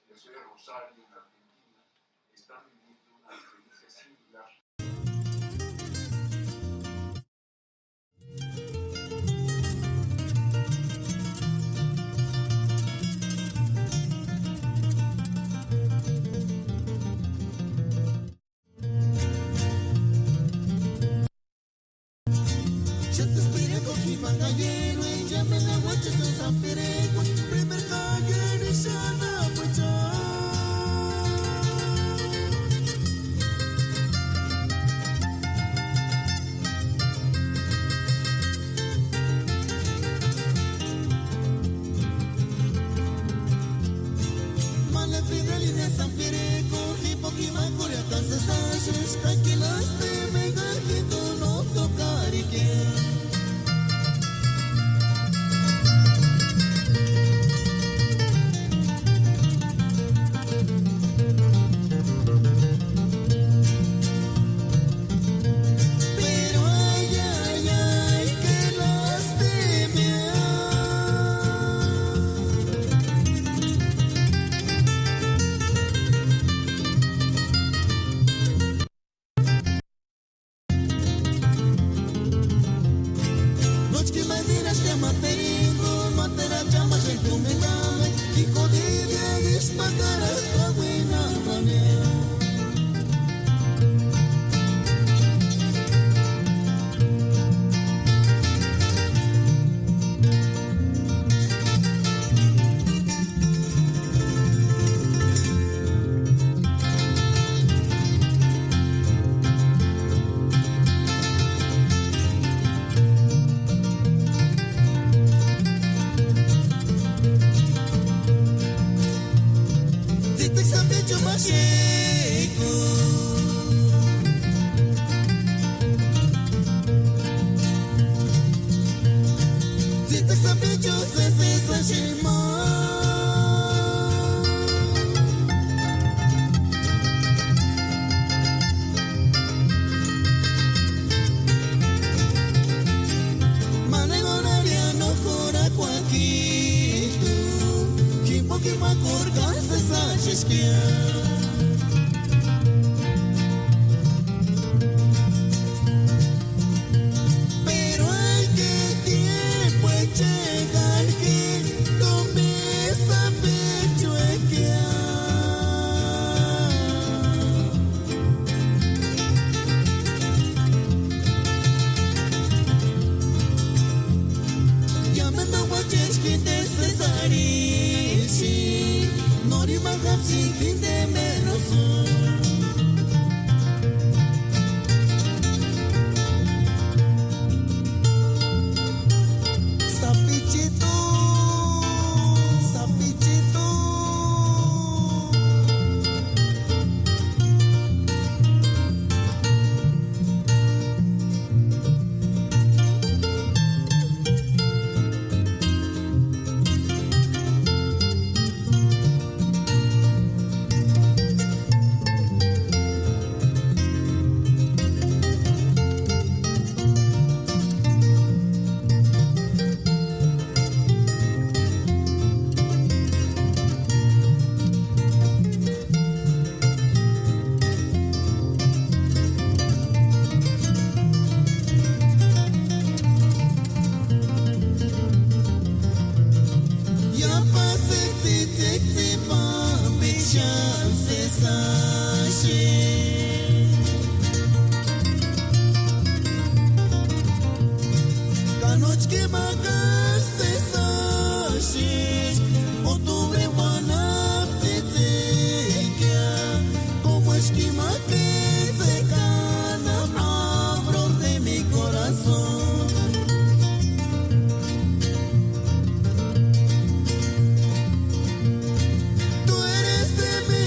la ciudad de Rosario, en Argentina, están viviendo una experiencia similar. Tú eres de mi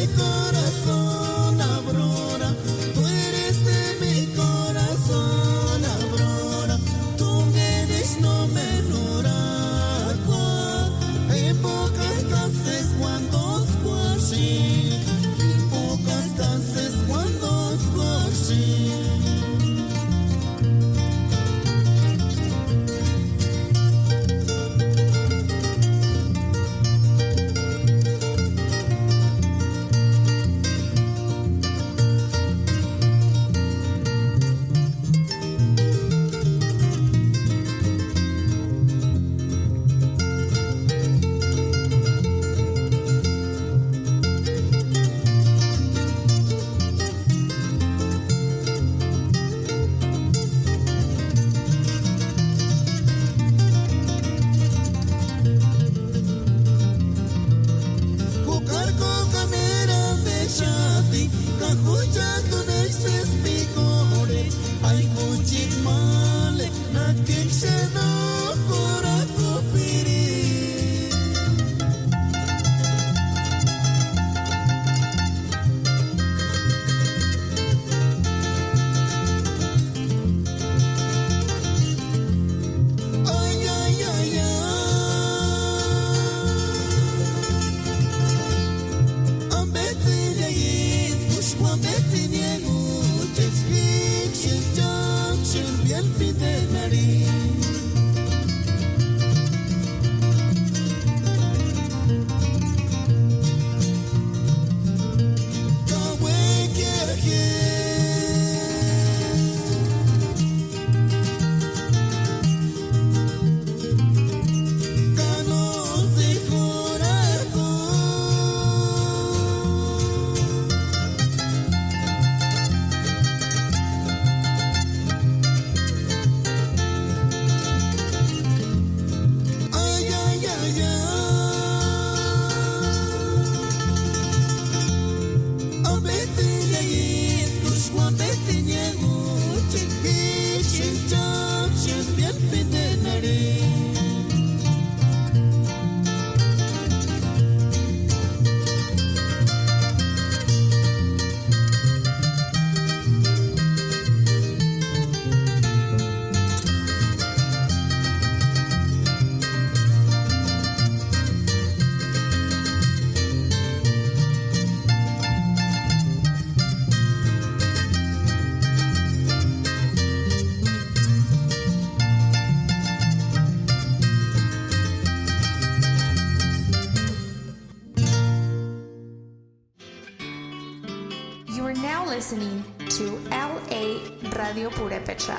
Listening to LA Radio Purépecha.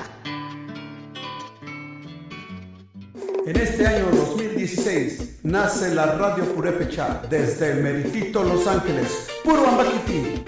En este año 2016 nace la Radio Purépecha desde el meritito Los Ángeles, Puro Ambaquiti.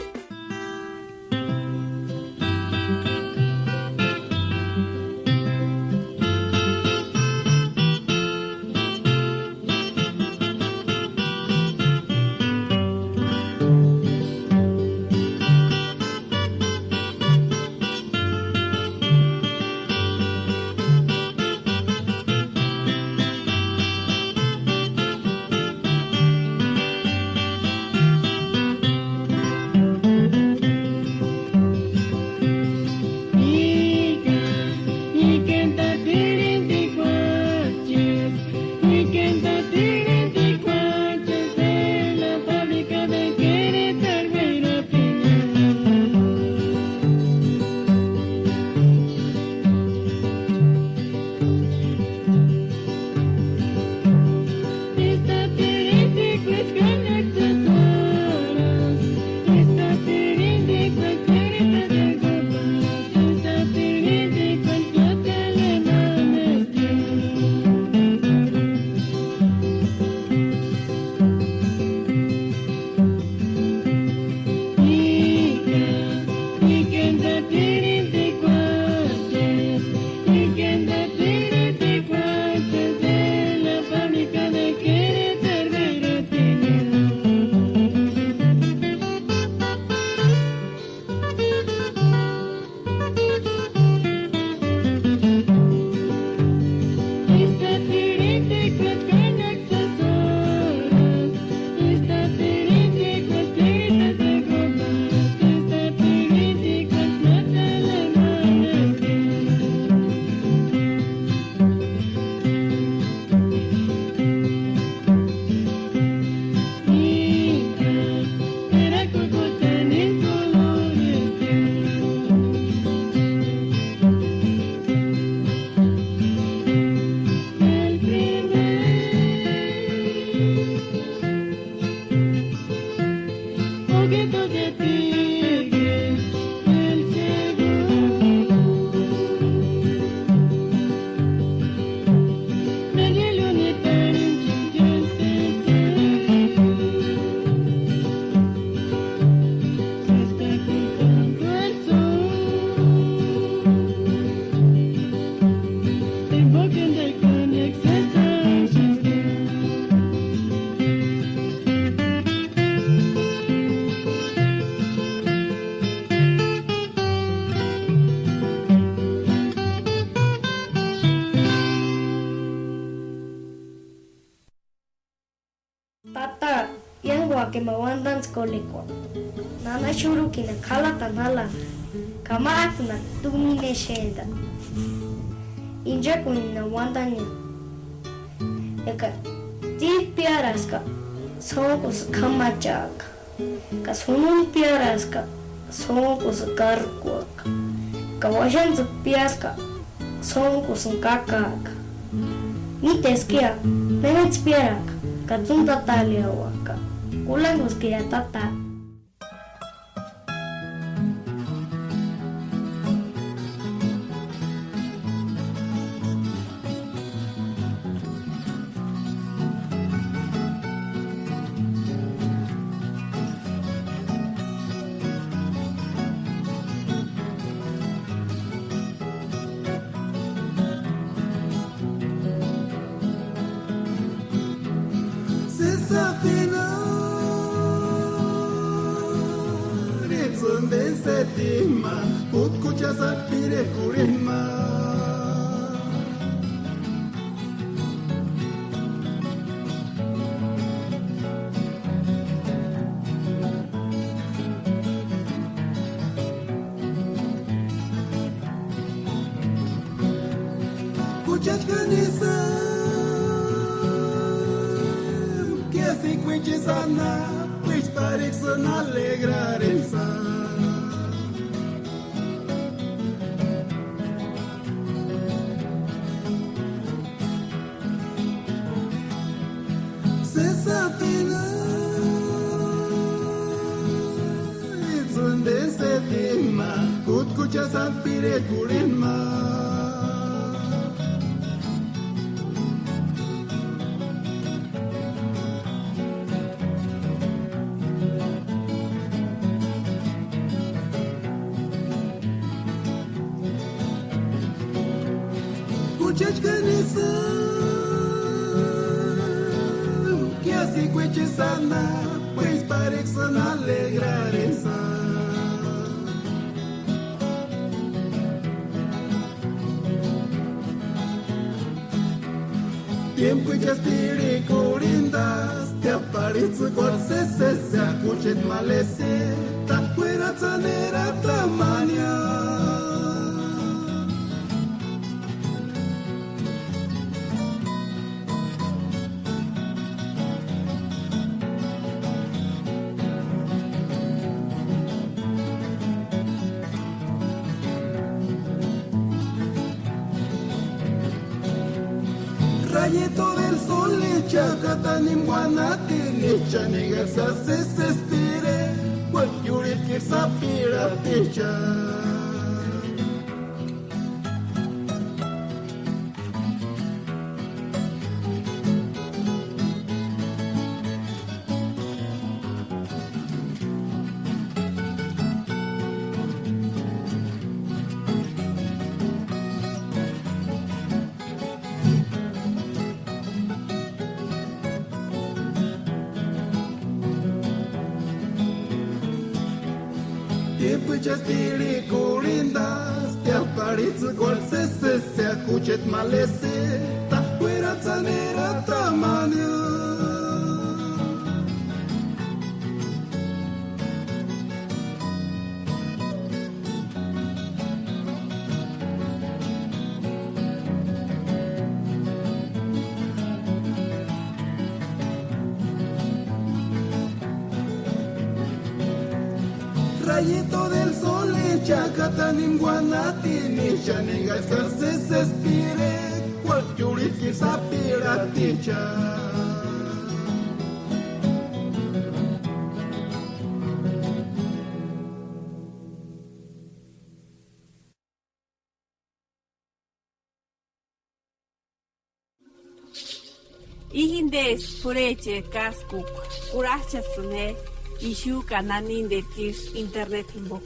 Tata, yang wake mawandan skoliko. Nana shuru kina kala tanala. Kama akuna tumine sheda. Inja kunina wandanya. Eka ti piaraska. Sonkus kamachaka. Ka sunun piaraska. Sonkus karkuaka. Ka washanzu piaska. Sonkus kakaka. Miteskia, menets piaraka. Ka tunta taliawaka. Kulangus kia tata. Que assim cuente sana, pois parece não alegrar em Sesafina, it's un desetima, kutkucha sampire kurinma. Que assim cuente sana, pois parece não alegrar em Tiempo y aspire corindas, te aparece con se acuchet malese, ta fuera zanera tamaña. Rayito del sol echa katanim guanate lecha negarsa se espire cual yurit que sapira techa. Tiempo y aspire corindas, te aparece cual se acuchet malese, ta fuera zanera tamaña. Rayito del sol echa katanim guanati nisha negarsa se espire cual yurit que sapira techa. Ihindes pureche kaskuk kurachasune ishu kananin de kish internet himbo.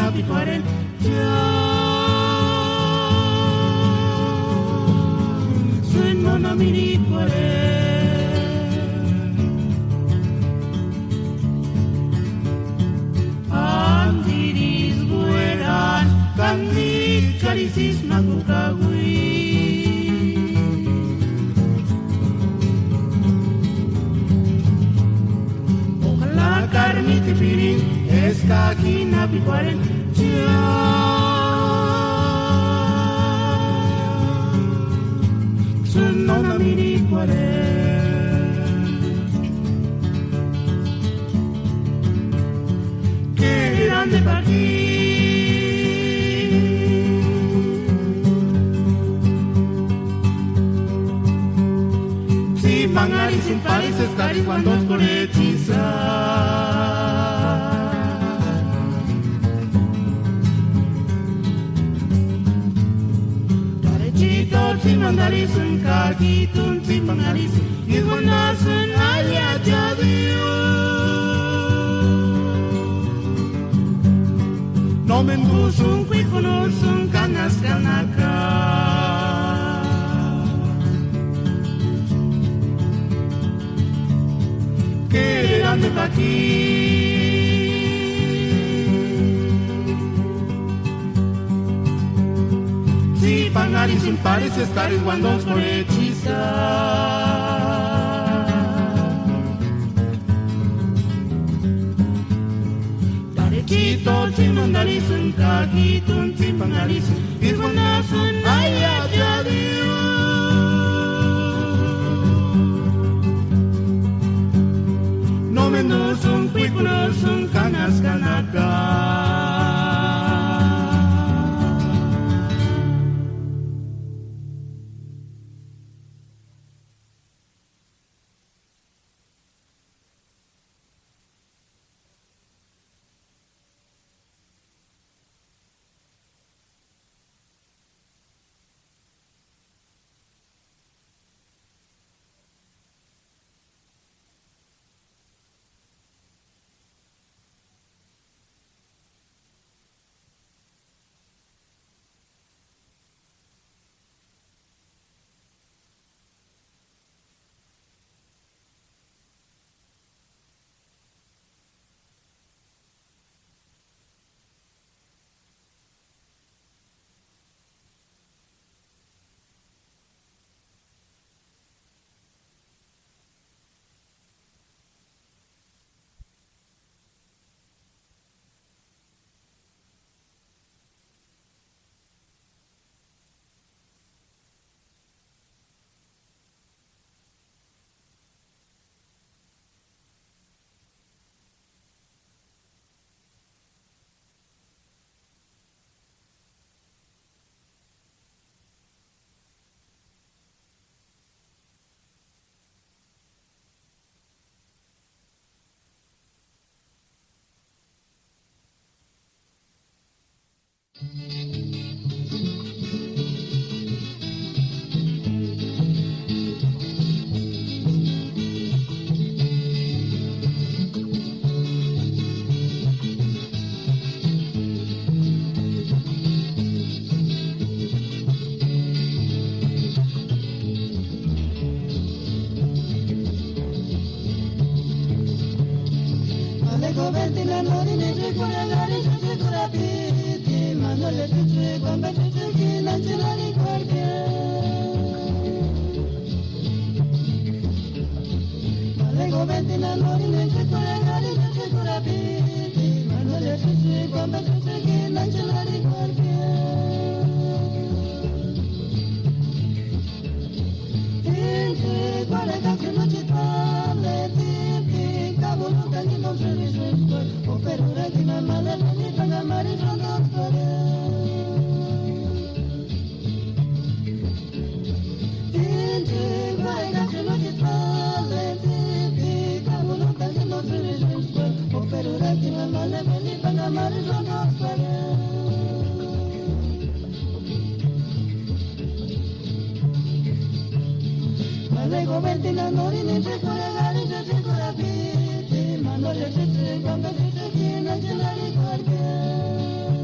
na pituaren sueno na mirituare andiris gueran kandik karisis nakukagui carniti pirin eskakina pituaren sunona mirikuaren que eran de partir si pangari sin pares escari cuando oscureciza si mandarisun kakitun si pangarisun iwanasun alia jadiu no mendusun kuikunusun kanas kanaka quedan de aquí pangari sin pares escaris cuando oscureciza parechito sin mandarisun kakitun si pangarisun iwanasun ayajadiu no mendusun kuikunusun kanas kanaka Lego Bertina Norini Chikura Gari Chikura Piti Manole Chikura Gamba Chikura Gina Chilari Kwarke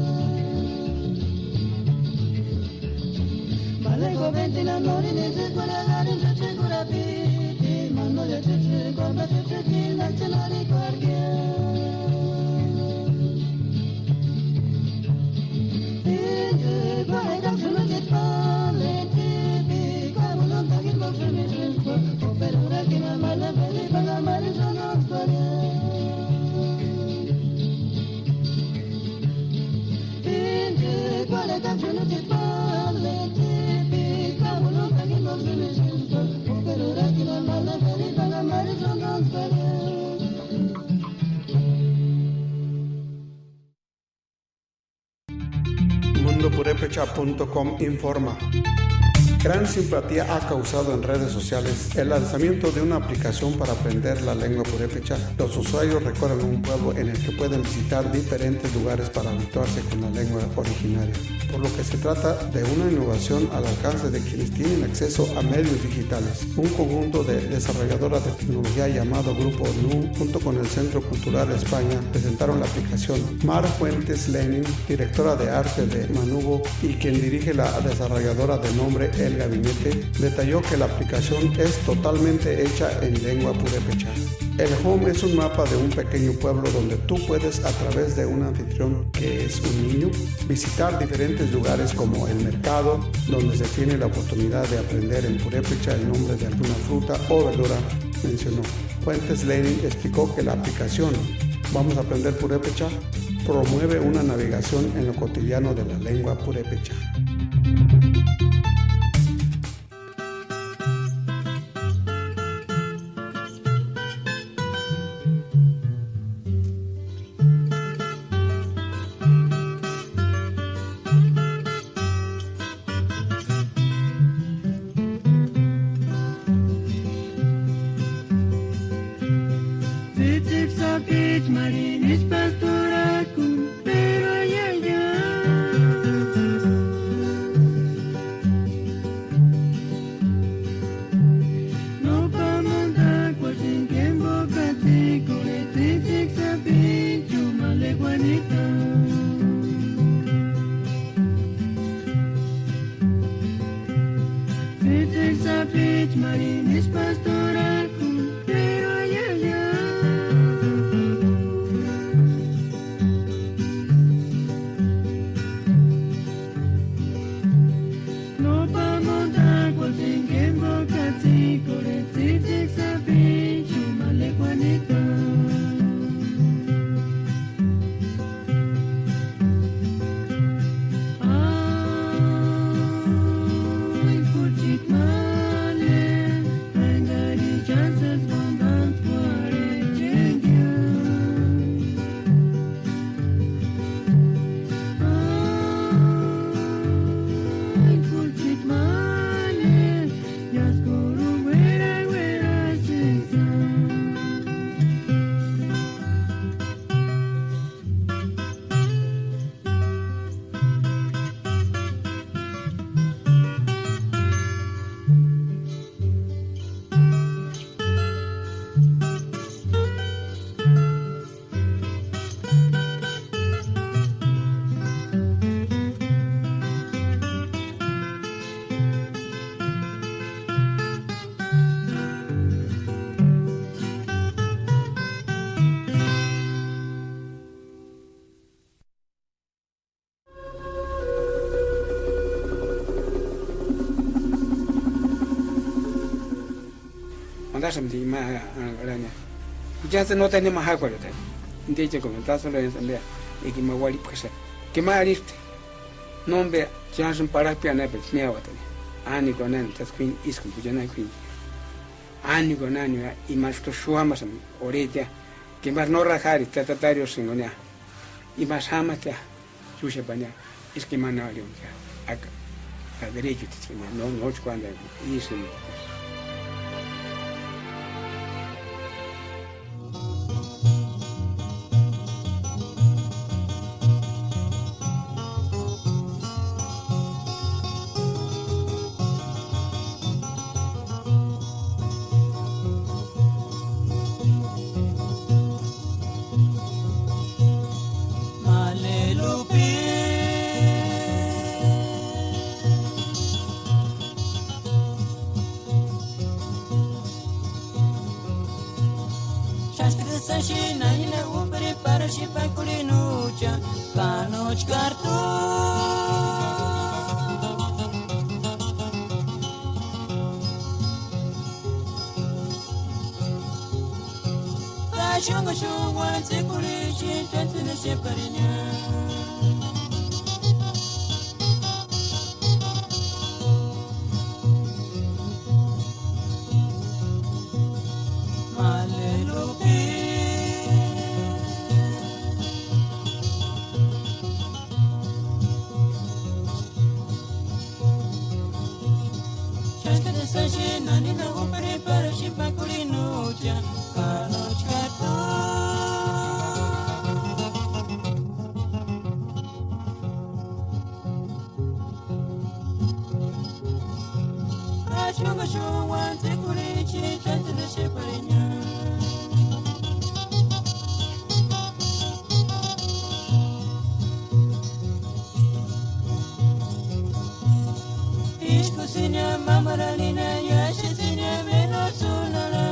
Mundopurepecha.com informa. Gran simpatía ha causado en redes sociales el lanzamiento de una aplicación para aprender la lengua purépecha. Los usuarios recorren un pueblo en el que pueden visitar diferentes lugares para habituarse con la lengua originaria, por lo que se trata de una innovación al alcance de quienes tienen acceso a medios digitales. Un conjunto de desarrolladoras de tecnología llamado Grupo NU, junto con el Centro Cultural España, presentaron la aplicación. Mar Fuentes Lenin, directora de arte de Manubo y quien dirige la desarrolladora de nombre El Gabinete, detalló que la aplicación es totalmente hecha en lengua purépecha. El Home es un mapa de un pequeño pueblo donde tú puedes, a través de un anfitrión que es un niño, visitar diferentes lugares como el mercado, donde se tiene la oportunidad de aprender en purépecha el nombre de alguna fruta o verdura, mencionó. Fuentes Lenin explicó que la aplicación Vamos a aprender purépecha promueve una navegación en lo cotidiano de la lengua purépecha. Marinis pastoracum, pero ay, ay, ay. No vamos a cualquier tiempo casi con este sexapincho maleguanito. Sexapinch marinis pastoracum, pero ay, ay, ay. Samedi ma ranya janse no tane ma hakore ta inde je ko ta so le sambe e ki ma wali pesa ki ma rift nombe janse para pia na pe mia wata ani ko nan ta screen is ko jana queen ani ko nan ya i ma sto shuama sam orete ki ma no rakari ta tario singonia i ma sama ta jushe banya is ki ma na lium ka aka a derecho ti no quando is shena ni no preparo shipakulino ya kanochkato. Ashunga shuwan tekurichi chantana sheparinya. Ishkusinya mamaralina yashisinya menosunala.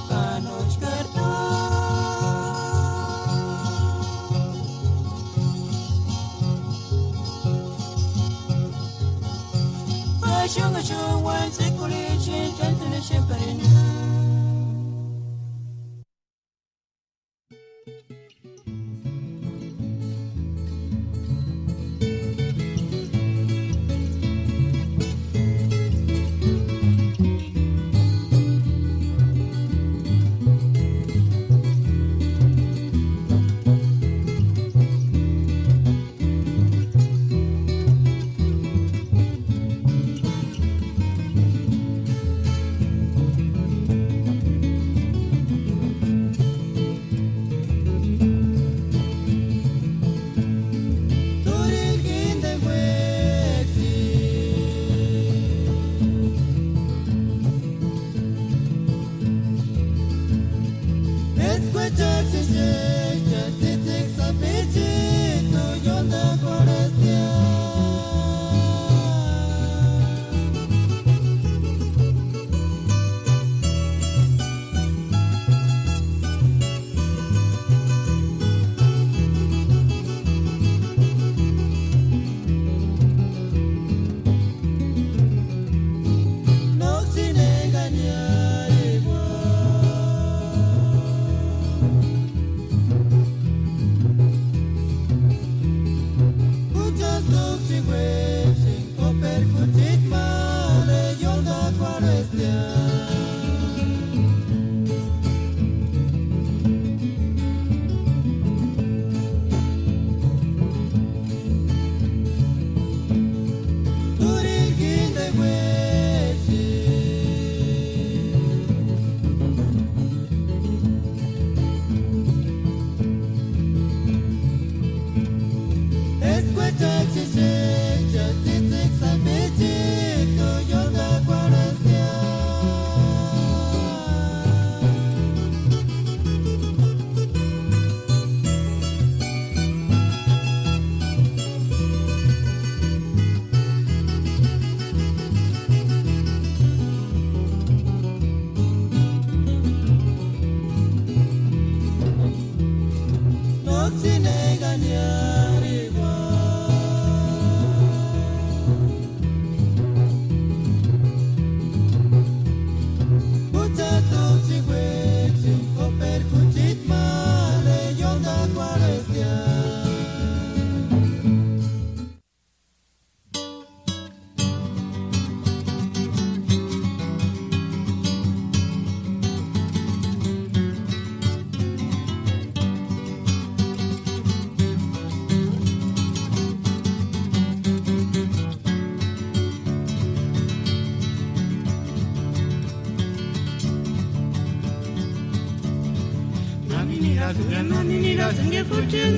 Kanochkarta. Ashunga shuwan tekurichi chantana sheparinya.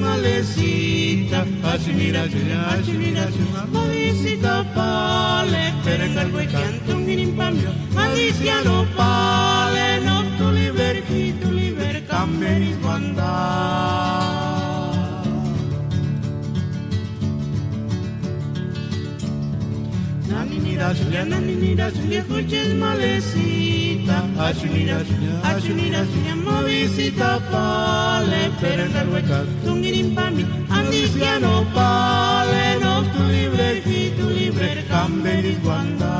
Malecita, asumira, malicita pale, per il calvo e canto un impambio, maliciano pale, no tu liber, camberi sbanda. Nanini, fuches malecita, asumira, malicita pale, per il calvo e canto un impambio, maliciano pale, no tu liber, camberi sbanda.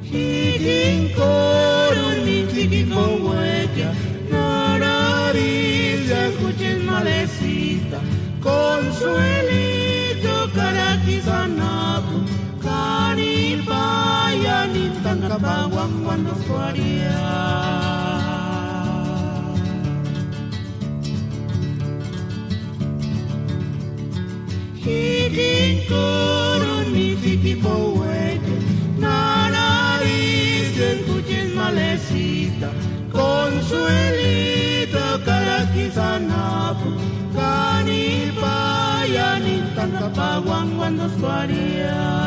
Hiking coro, ni con huella, nariz, escuches malecita, consuelito, caraqui sanato, cani paguan cuando fuaría. Hiking kuruni fiki poete, nariz escuchen malecita, consuelito carakizanapo, canipaya tanta paguan cuando fuaría.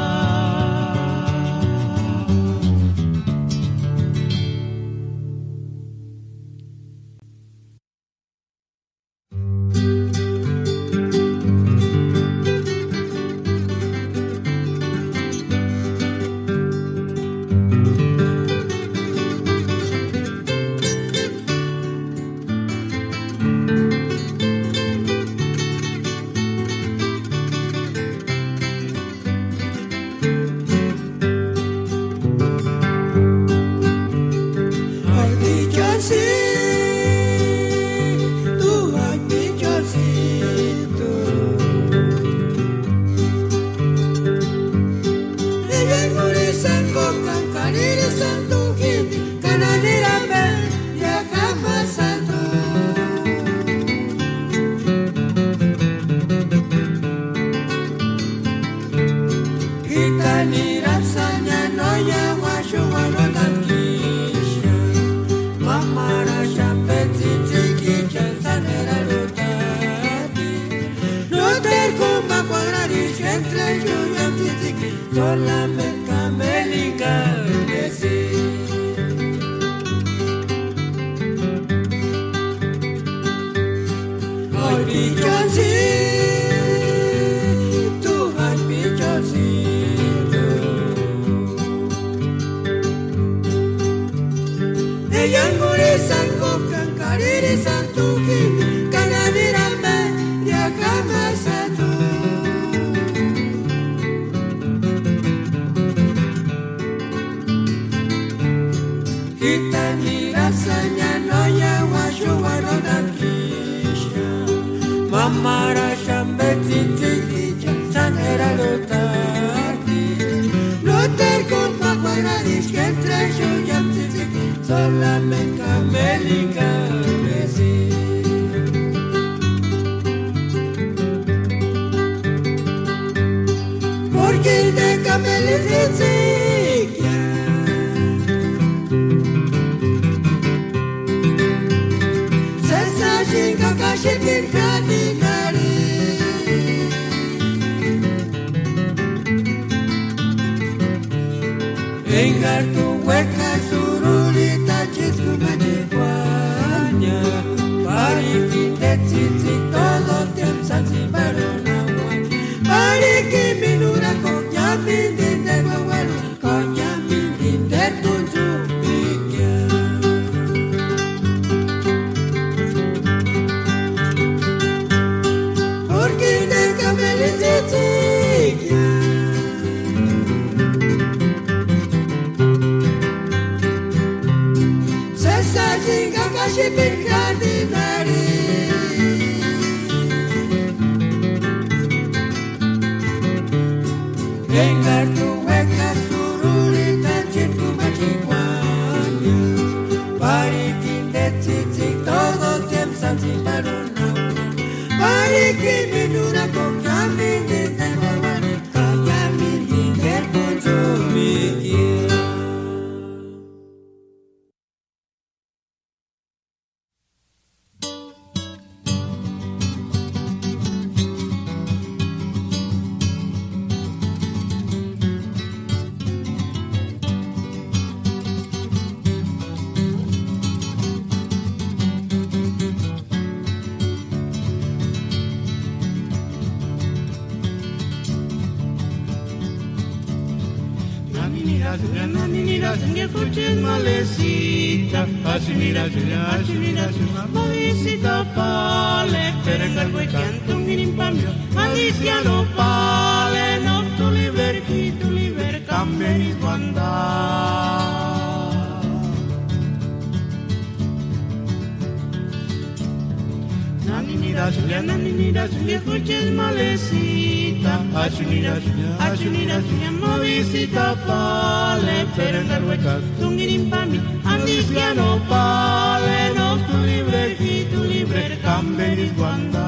Nani, mira, Juliana, ni mira, Julia, escuches malecita. visita, achunira, mo visita pale, perenda hueca, tungirimpami, andisiano pale, no tu libre, cambenis guanda.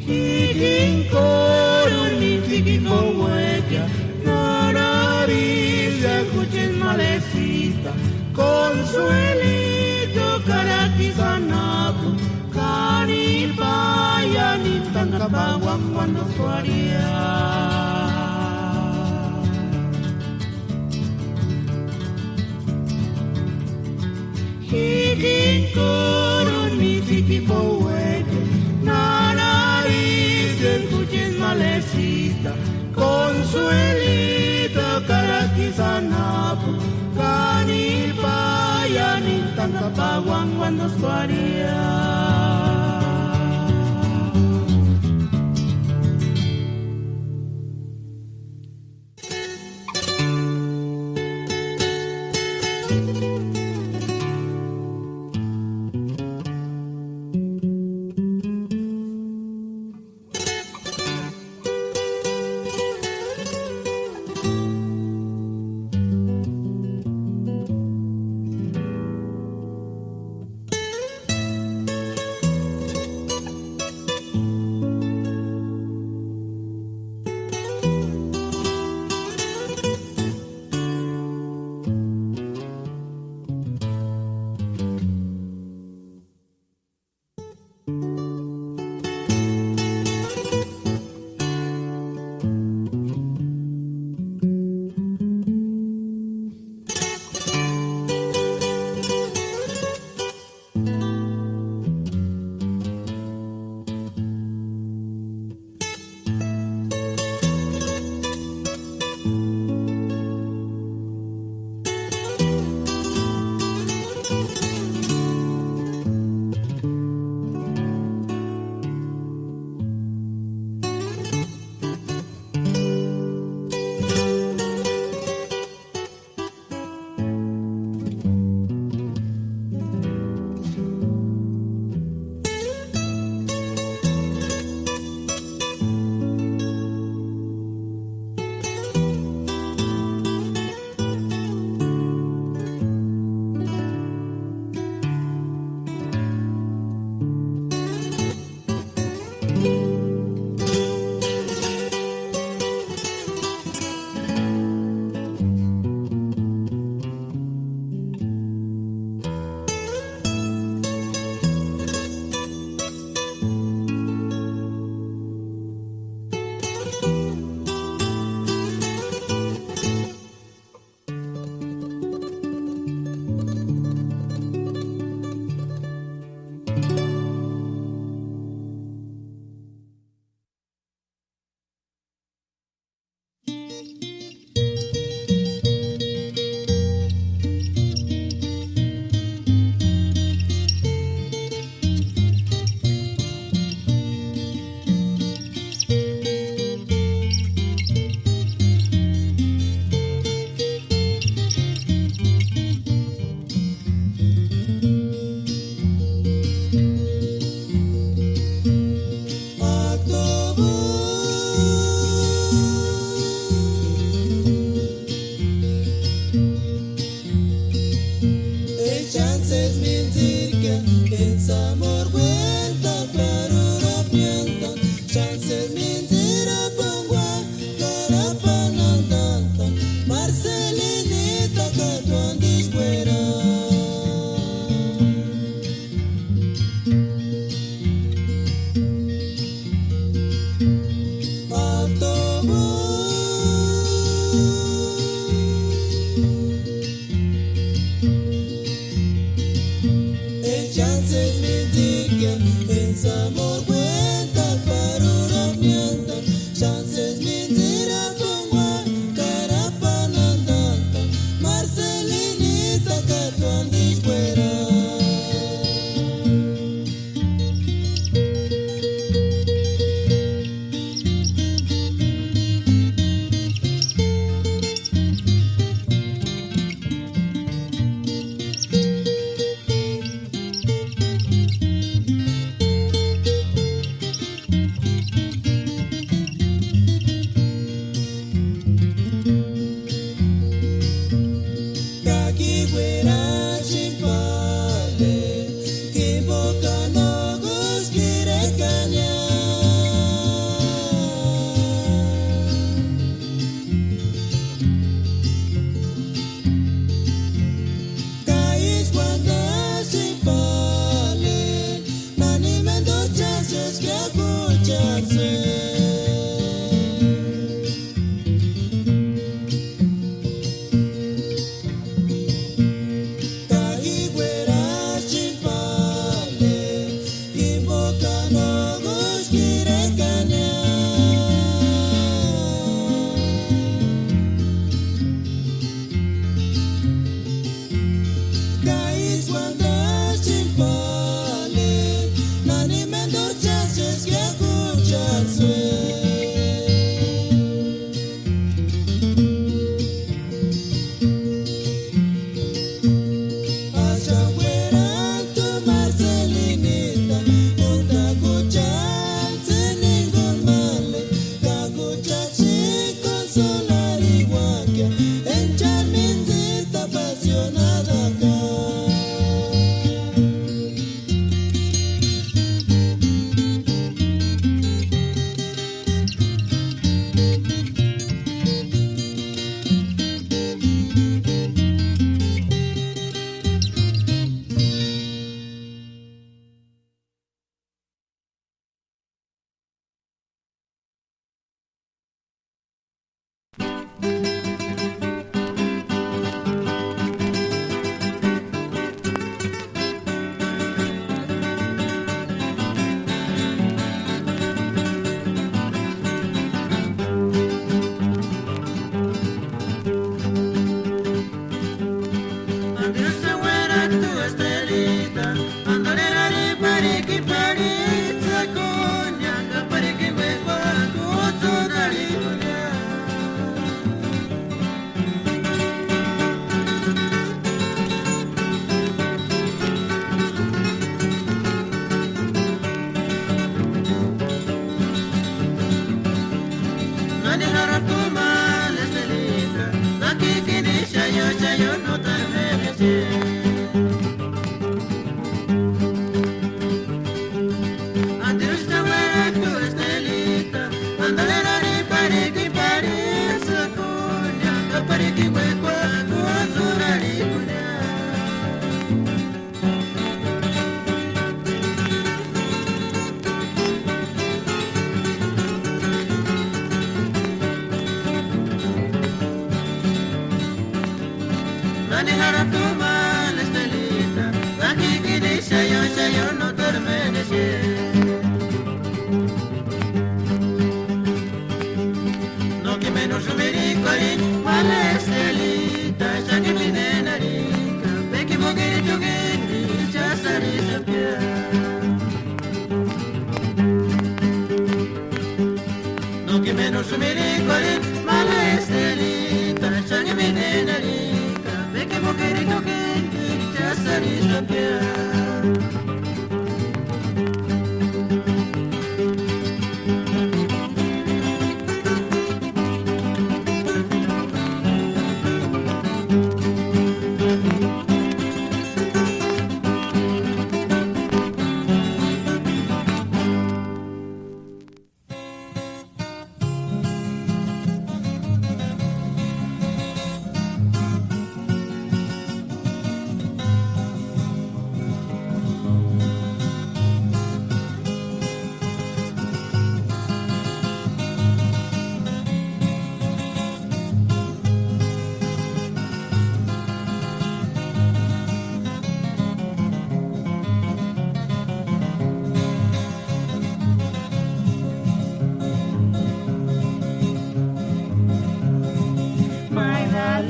Hikinko hueca, nariz, escuchen malecita, consuelito, caratizanapo, caripaya, ni tancapaguan cuando suaría. Hikinkoro, ni sikipo hueca, nariz, escuchen malecita, consuelito, caratizanapo, caripaya, ni tancapaguan cuando suaría.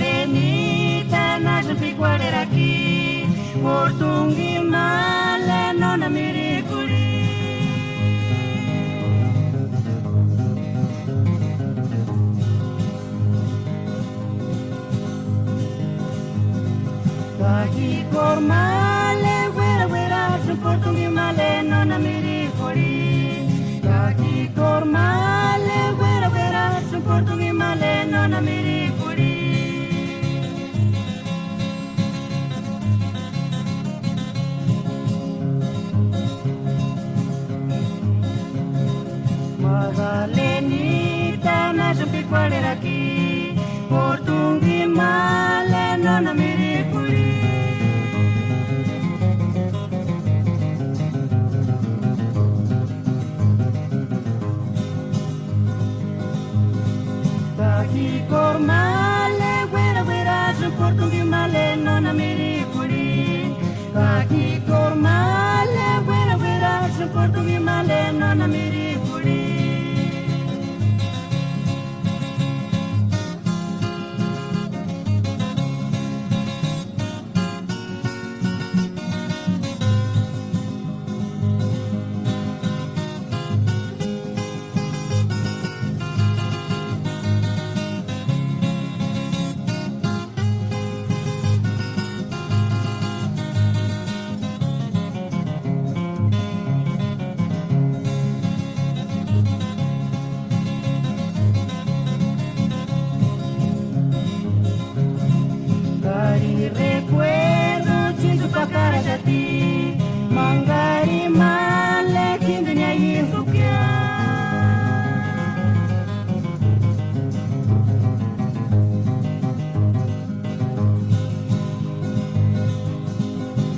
Magdalenita, nasce piguarera aqui, portungi male, nona miricuri. Kaki kormale, guera guera, su portungi male, nona miricuri. Kaki kormale, guera guera, su portungi male, nona miricuri. Magdalenita, nasce piguarera aqui, portungi male, nona miricuri. Kaki kormale, guera guera, su portungi male, nona miricuri. Kaki kormale, guera guera, su portungi male, nona miricuri. Cari recuerdo, cintu pakara jati, mangari male, kindunya yinsukia.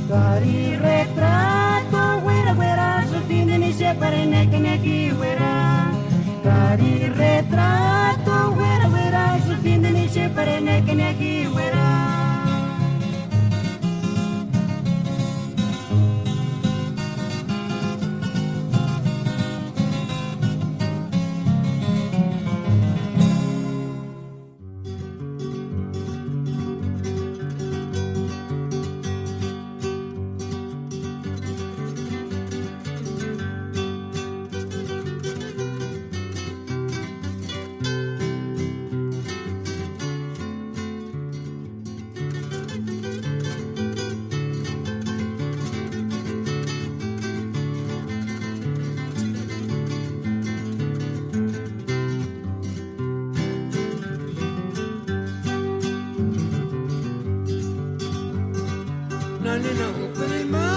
Cari retrato, guera guera, su tindini separe neki neki guera. Cari retrato, guera guera, su tindini separe neki neki guera. Nalina upre male,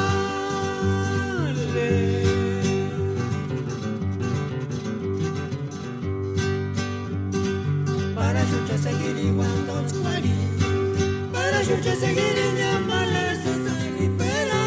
para chucha seguir igual dos cuari, para chucha seguir en llamale se libera.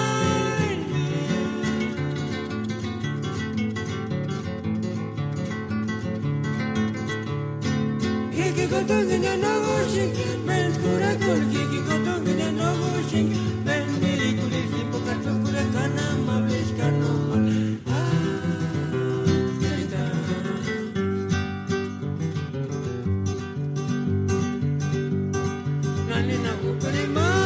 Kiki kotongi na nogo shingi, men kura kul kiki kotongi na nogo shingi, men mili kuli hipo kato kura kana mablish kano mal. Nalina upre male,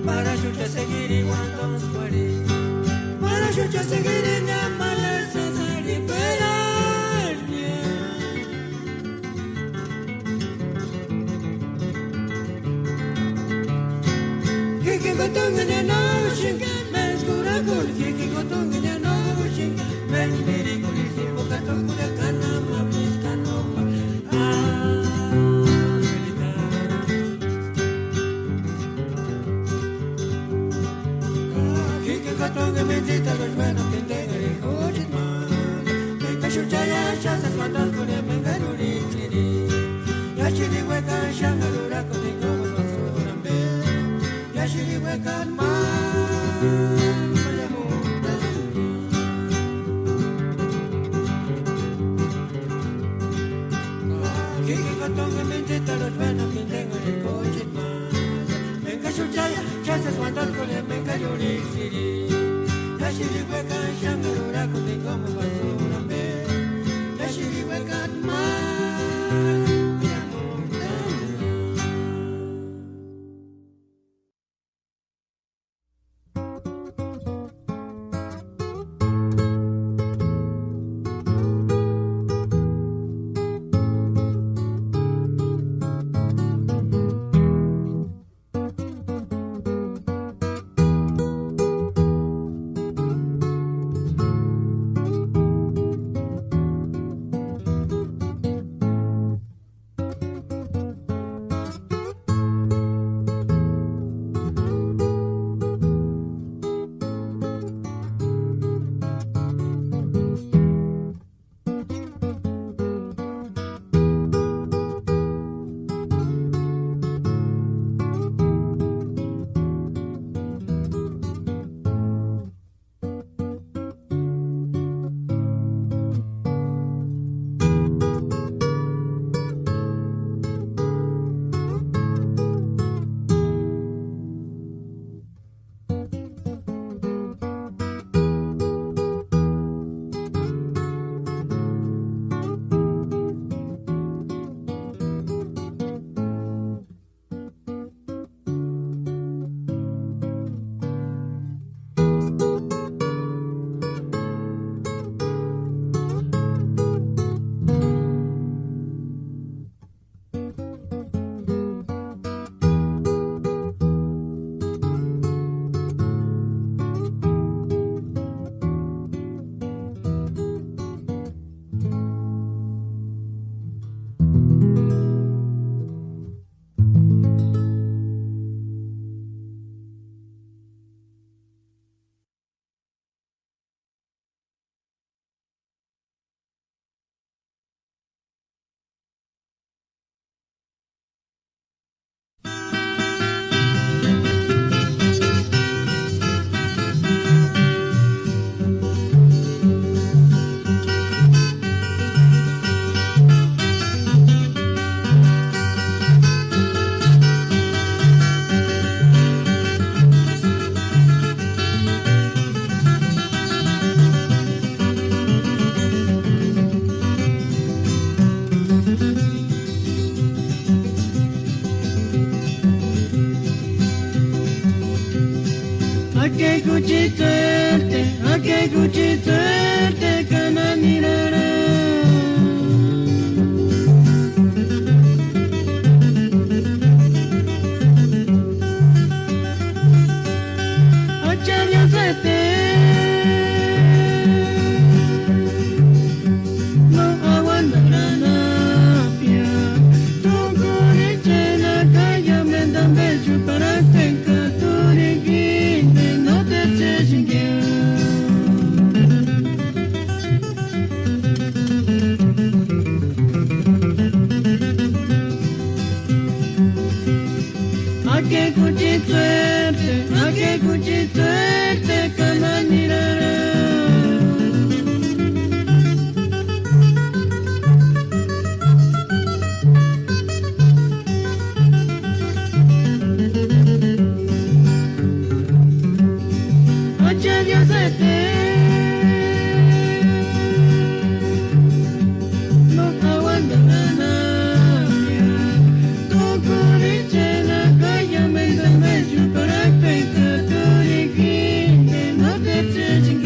para chucha seguir igual dos cuari. Para yo seguir en la mala se libera. ake kuchitserte kananirara acharya sate no aguantarana pia tukuri chena kaya mendambe chupara tenka turiki no te cheshinge ake kuchitserte kananirara acharya sate no aguantarana tukuri chena kaya mendambe chupara penka turiki no te cheshinge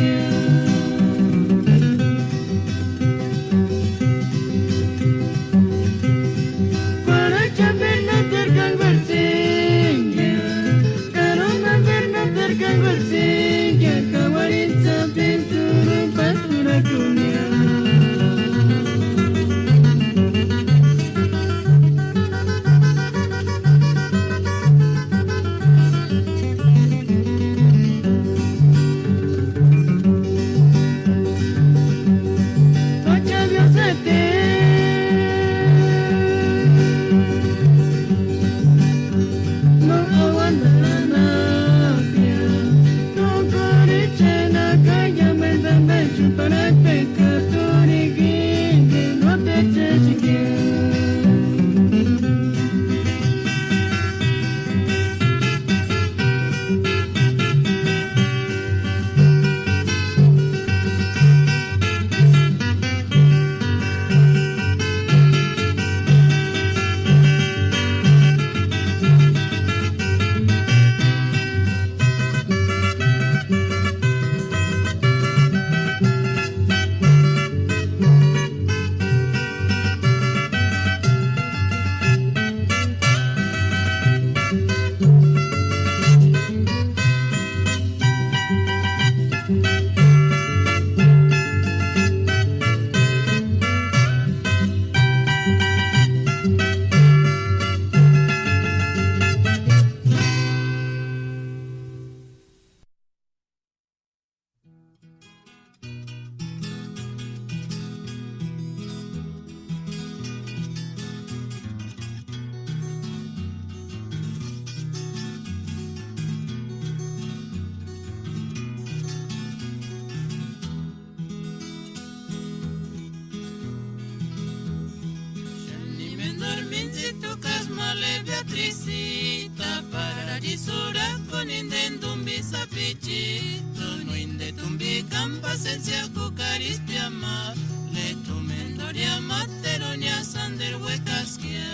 male Beatricita Pararisura con indendumbi sapichito no indetumbi campasencia cucaris piama le tumendoria materonia sander huecasquia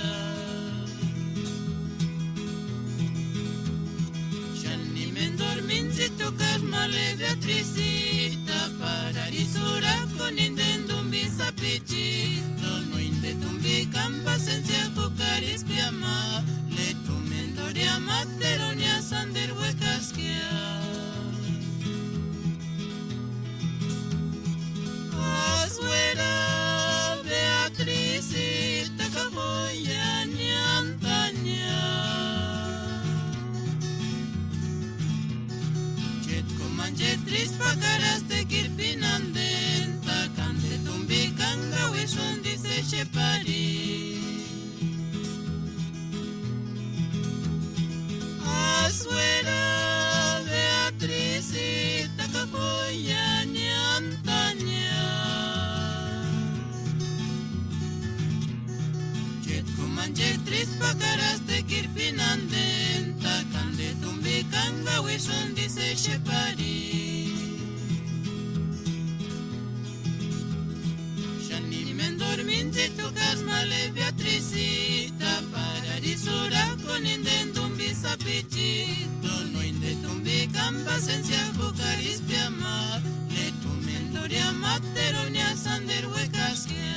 Gianni mendorminzito carmale Beatricita Pararisura con indendumbi sapichito no indetumbi campasencia cucaris piama le tumendoria materonia sander huecasquia Azuera Beatricita cajoya ni antaña Jet comanjetris pacaraste kirpinandenta Cante tumbi canga wishun dice shepari Azuera Beatricita cajoya ni antaña Manjetris pacaraste kirpinandenta Cande tumbi canga wishun dice shepari Gianni mendorminzito casmale Beatricita Pararisura con indendumbi sapichito no indetumbi campasencia cucaris piama le tumendoria materonia sander huecasquia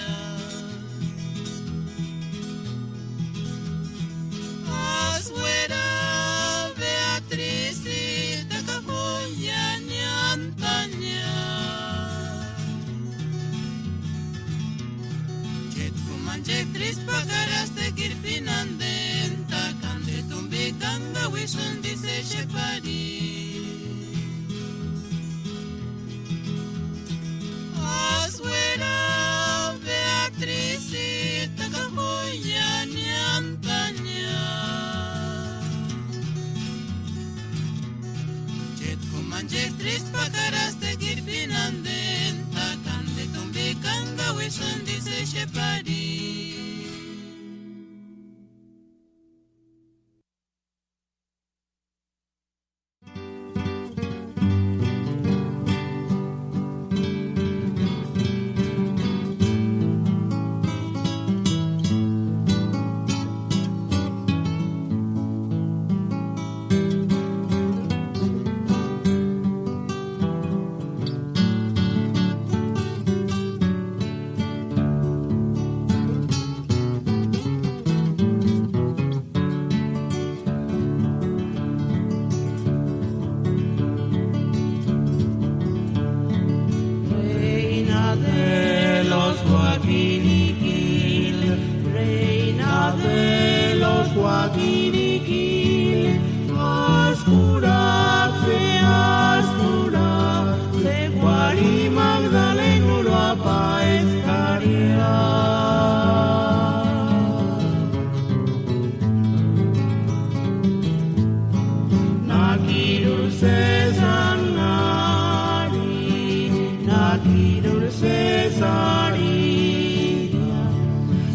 Azuera Beatricita cajoya ni antaña Jet comanjetris pacaraste kirpinandenta Cande tumbi canga wishun dice shepari Azuera Beatricita cajoya ni antaña Manjetris pacaraste kirpinandenta Cande tumbi canga wishun dice shepari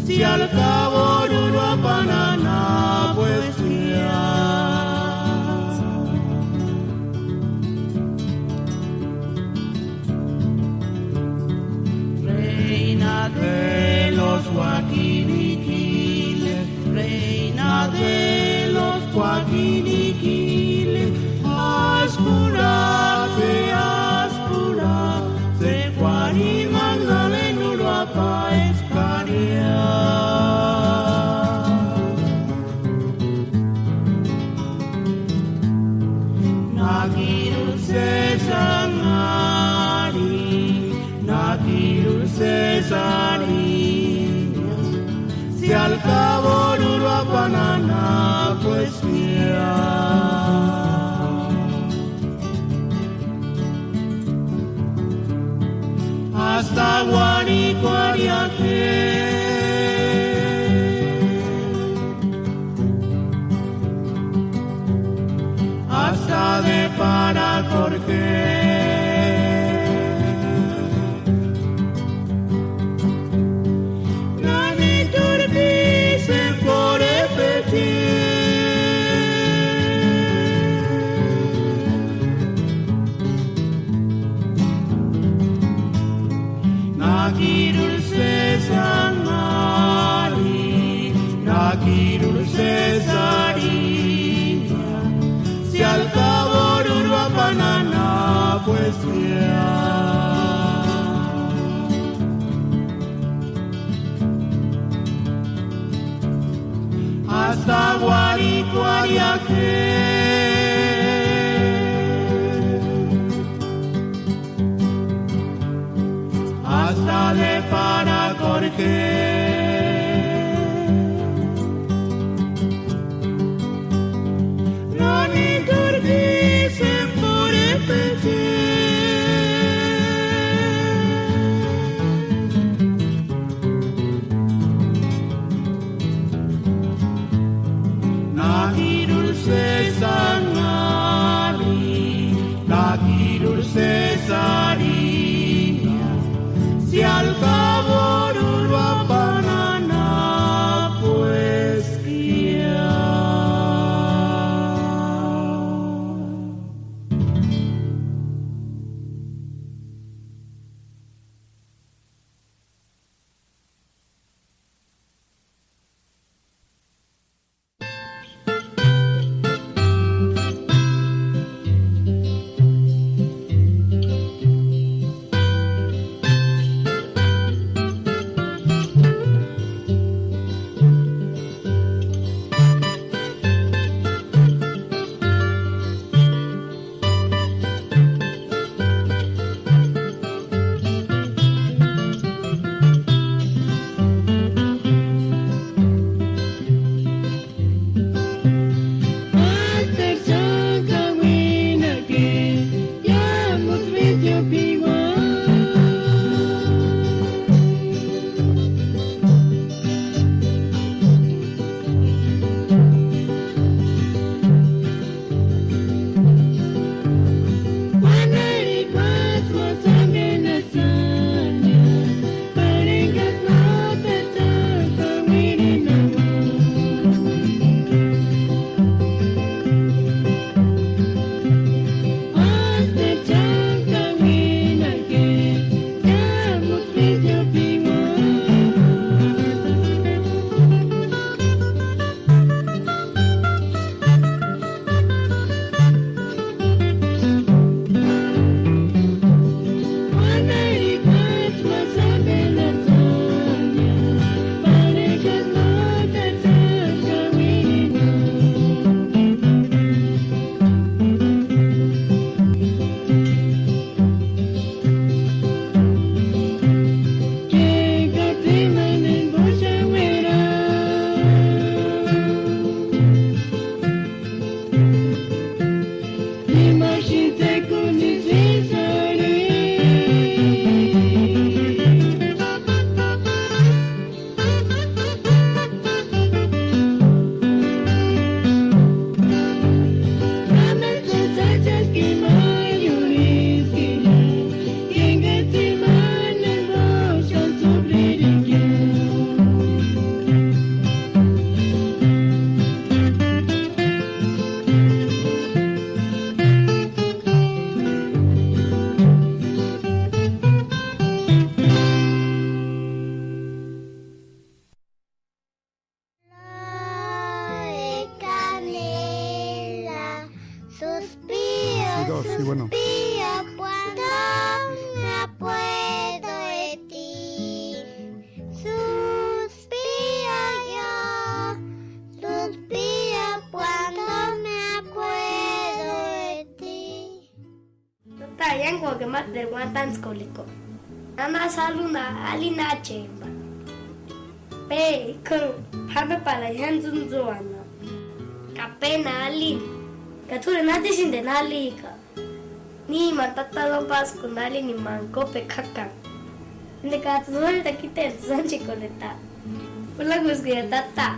Si al cabo no lo apanana pues Reina de los guaquiniquiles, reina de los guaquiniquiles, ascura, se guari Magdaleno lo apaescaria. Nagiru Cesari, si al cabo no lo apanana pues mira. Hasta Guaricuariaque, hasta de Paracorque. Nani turbi se pore peti Nakirul Cesarina, si al cabo Urba Panana, pues ya. Hasta Guaricuariaque, hasta de Paracorque, no ni Turquise por el peche. Nakirul Cesarina, si al cabo Urba Panana, pues ya. Sí, bueno. Cuando me acuerdo de ti, suspiro yo, suspiro cuando me acuerdo de ti. Tata yango que más del guantán skoliko. Ana saluna alina chemba. Pe kuru pape para yanzun zuana. Kapena alin. Katura nati sinde nalika. Ni matata lo pas kunali ni mango pe kaka. Ni katsuori takite zanchi koleta. Pula gusgaya tata.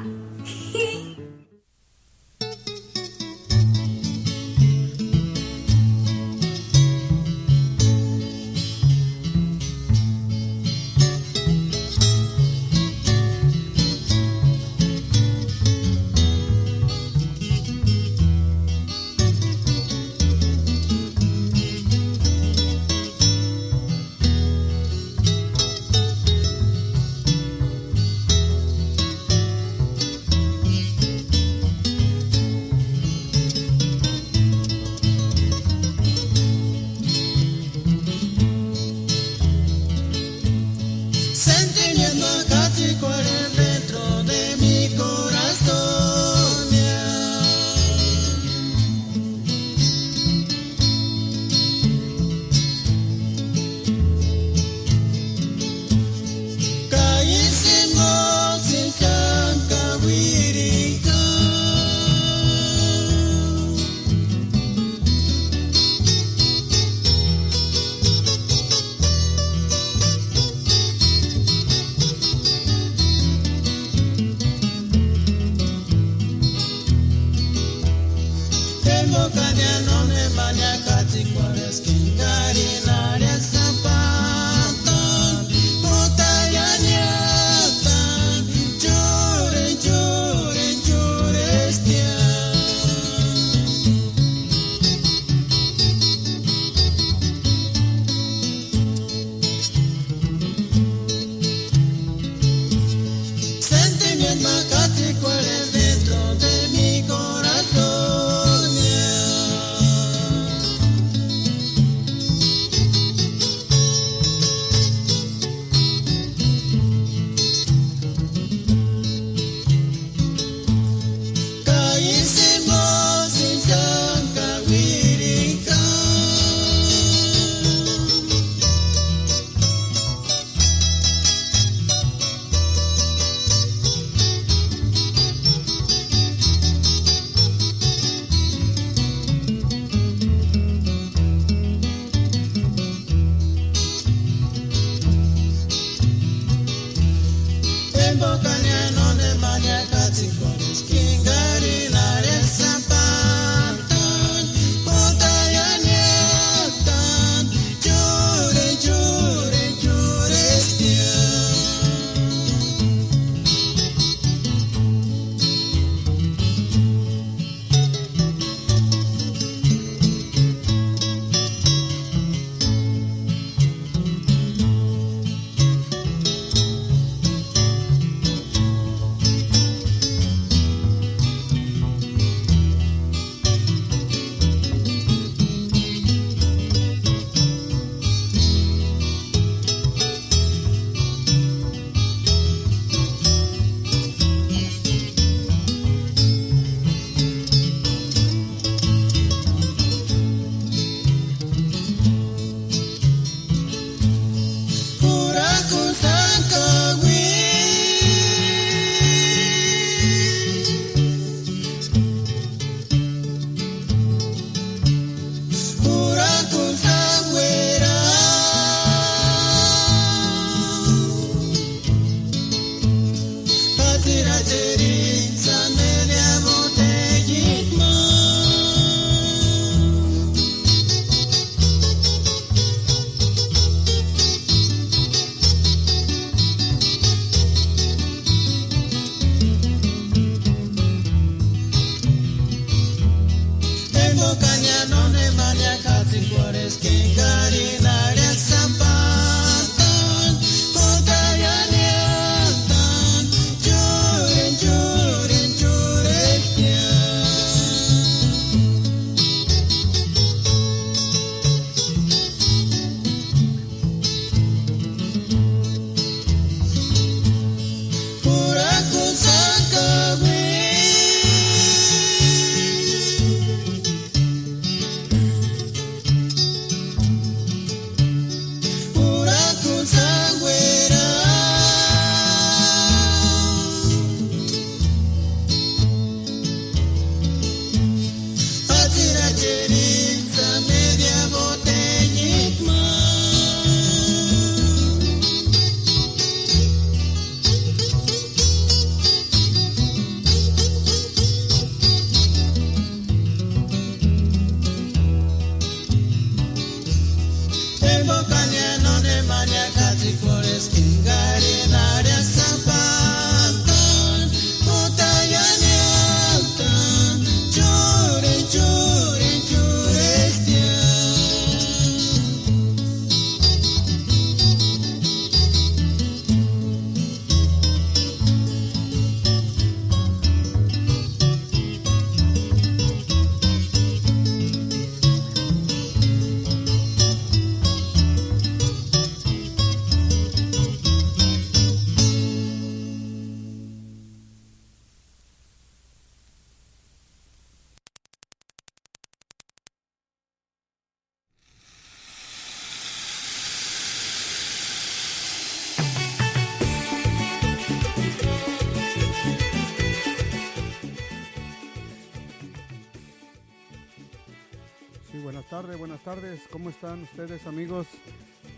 buenas tardes. ¿Cómo están ustedes, amigos?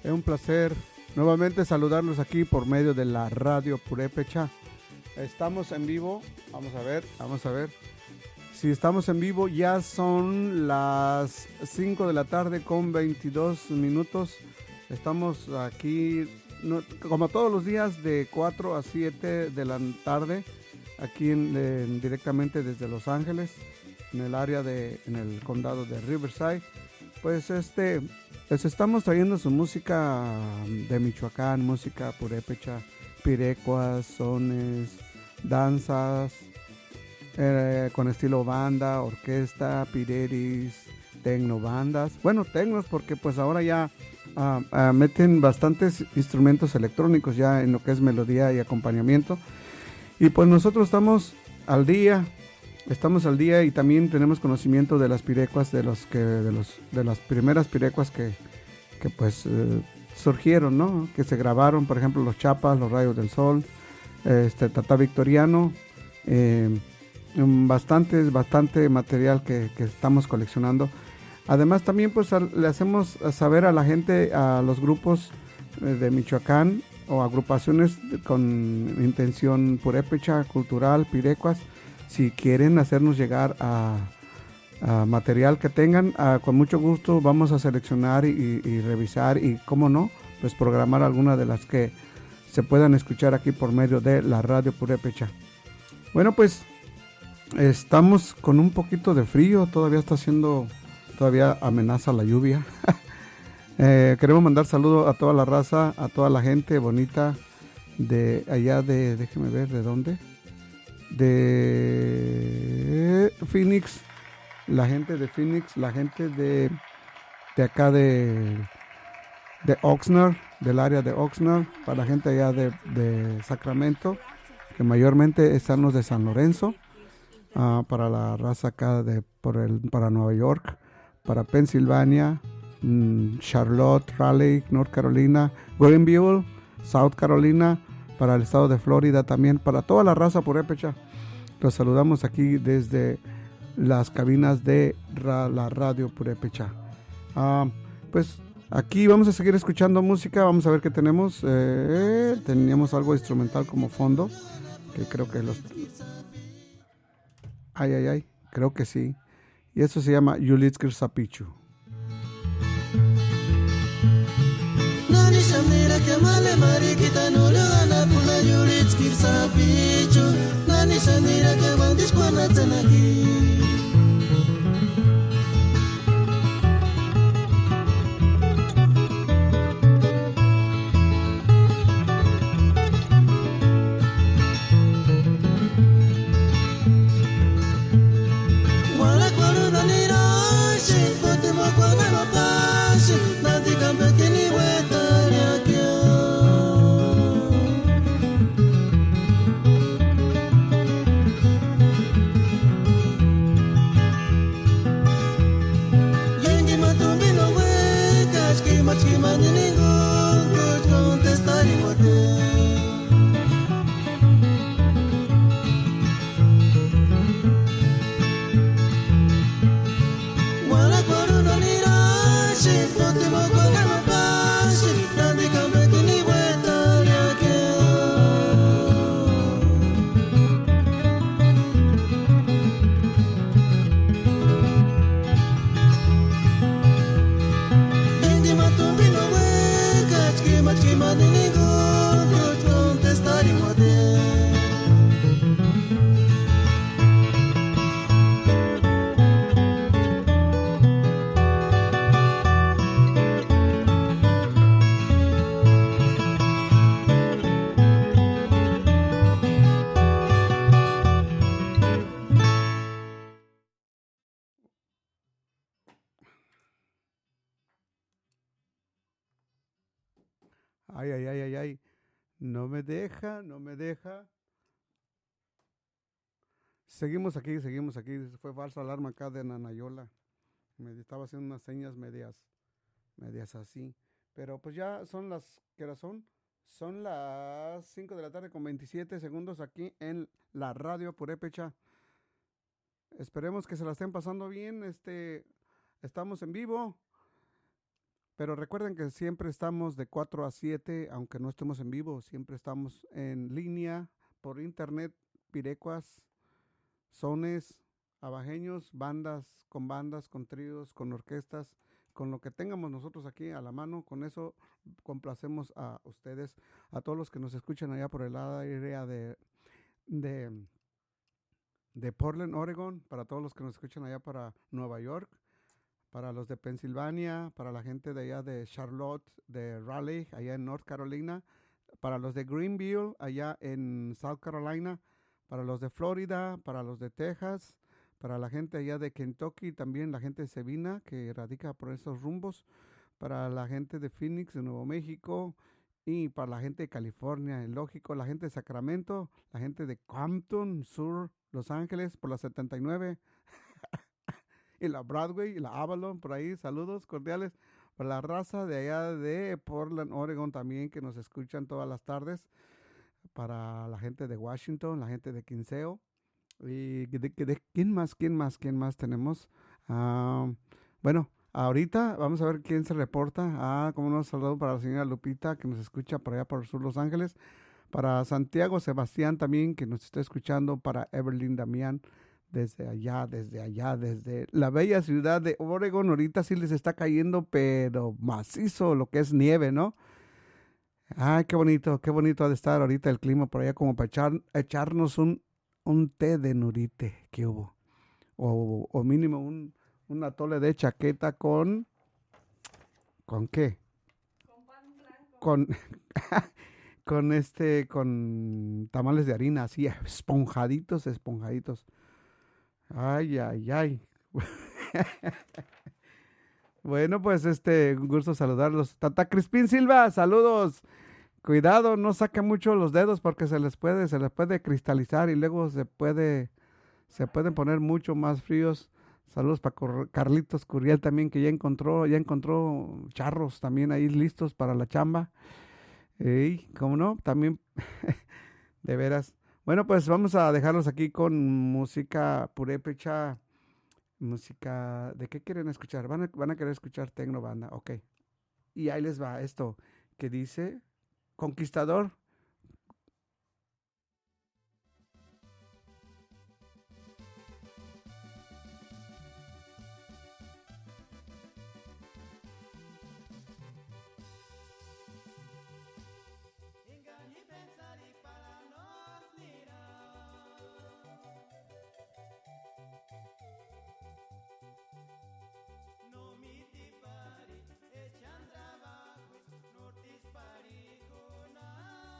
Es un placer nuevamente saludarlos aquí por medio de la radio Purépecha. Estamos en vivo. Vamos a ver. Si estamos en vivo, ya son las 5 de la tarde con 22 minutos. Estamos aquí, como todos los días, de 4 a 7 de la tarde, aquí directamente desde Los Ángeles, en el área en el condado de Riverside. Pues les estamos trayendo su música de Michoacán, música purépecha, pirecuas, sones, danzas, con estilo banda, orquesta, pireris, tecnobandas. Bueno, tecnos porque pues ahora ya meten bastantes instrumentos electrónicos ya en lo que es melodía y acompañamiento. Y pues nosotros estamos al día y también tenemos conocimiento de las pirecuas, de las primeras pirecuas que pues surgieron, ¿no? Que se grabaron, por ejemplo, los Chapas, los Rayos del Sol, Tata Victoriano, bastante material que estamos coleccionando. Además también pues le hacemos saber a la gente, a los grupos de Michoacán o agrupaciones con intención purépecha, cultural, pirecuas, si quieren hacernos llegar a material que tengan, con mucho gusto vamos a seleccionar y revisar y, cómo no, pues programar alguna de las que se puedan escuchar aquí por medio de la radio Purépecha. Bueno, pues estamos con un poquito de frío, todavía amenaza la lluvia. Queremos mandar saludos a toda la raza, a toda la gente bonita de allá déjeme ver de dónde, de Phoenix, la gente de Phoenix, la gente de acá de Oxnard, del área de Oxnard, para la gente allá de Sacramento, que mayormente están los de San Lorenzo, para la raza acá para Nueva York, para Pensilvania, Charlotte, Raleigh, North Carolina, Greenville, South Carolina, para el estado de Florida también, para toda la raza purépecha. Los saludamos aquí desde las cabinas de la radio Purépecha. Pues aquí vamos a seguir escuchando música, vamos a ver qué tenemos. Teníamos algo instrumental como fondo, que creo que creo que sí. Y eso se llama Yulitskir Sapichu. Nani samira kemale marikita no le gana pula Yulitskir Sapichu. Nani samira kemandis kwana tsanaki. Ay. No me deja. Seguimos aquí. Fue falsa alarma acá de Nanayola. Me estaba haciendo unas señas medias así. Pero pues ya son ¿qué hora son? Son las 5 de la tarde con 27 segundos aquí en la radio Purépecha. Esperemos que se la estén pasando bien. estamos en vivo. Pero recuerden que siempre estamos de 4 a 7, aunque no estemos en vivo, siempre estamos en línea, por internet, pirecuas, sones, abajeños, bandas, con tríos, con orquestas, con lo que tengamos nosotros aquí a la mano. Con eso complacemos a ustedes, a todos los que nos escuchan allá por el área de Portland, Oregon, para todos los que nos escuchan allá para Nueva York, para los de Pensilvania, para la gente de allá de Charlotte, de Raleigh, allá en North Carolina, para los de Greenville, allá en South Carolina, para los de Florida, para los de Texas, para la gente allá de Kentucky, también la gente de Sabina, que radica por esos rumbos, para la gente de Phoenix, de Nuevo México, y para la gente de California, lógico, la gente de Sacramento, la gente de Compton, Sur, Los Ángeles, por la 79, y la Broadway, y la Avalon, por ahí, saludos cordiales para la raza de allá de Portland, Oregon también, que nos escuchan todas las tardes, para la gente de Washington, la gente de Quinceo, y ¿quién más tenemos? Bueno, ahorita vamos a ver quién se reporta. Como nos saludo para la señora Lupita, que nos escucha por allá por el sur Los Ángeles, para Santiago Sebastián también, que nos está escuchando, para Evelyn Damián, desde la bella ciudad de Oregon. Ahorita sí les está cayendo, pero macizo lo que es nieve, ¿no? Ay, qué bonito ha de estar ahorita el clima por allá, como para echarnos un té de nurite que hubo, o mínimo un atole de chaqueta ¿con qué? Con pan blanco. con tamales de harina, así esponjaditos. Ay. Bueno, pues un gusto saludarlos. Tata Crispín Silva, saludos. Cuidado, no saque mucho los dedos porque se les puede cristalizar y luego se pueden poner mucho más fríos. Saludos para Carlitos Curiel también, que ya encontró charros también ahí listos para la chamba. ¿Cómo no? También, de veras. Bueno, pues vamos a dejarlos aquí con música purépecha. Música, ¿de qué quieren escuchar? Van a querer escuchar tecno banda, ok. Y ahí les va esto, que dice Conquistador. Echan trabajos, no te disparico nada.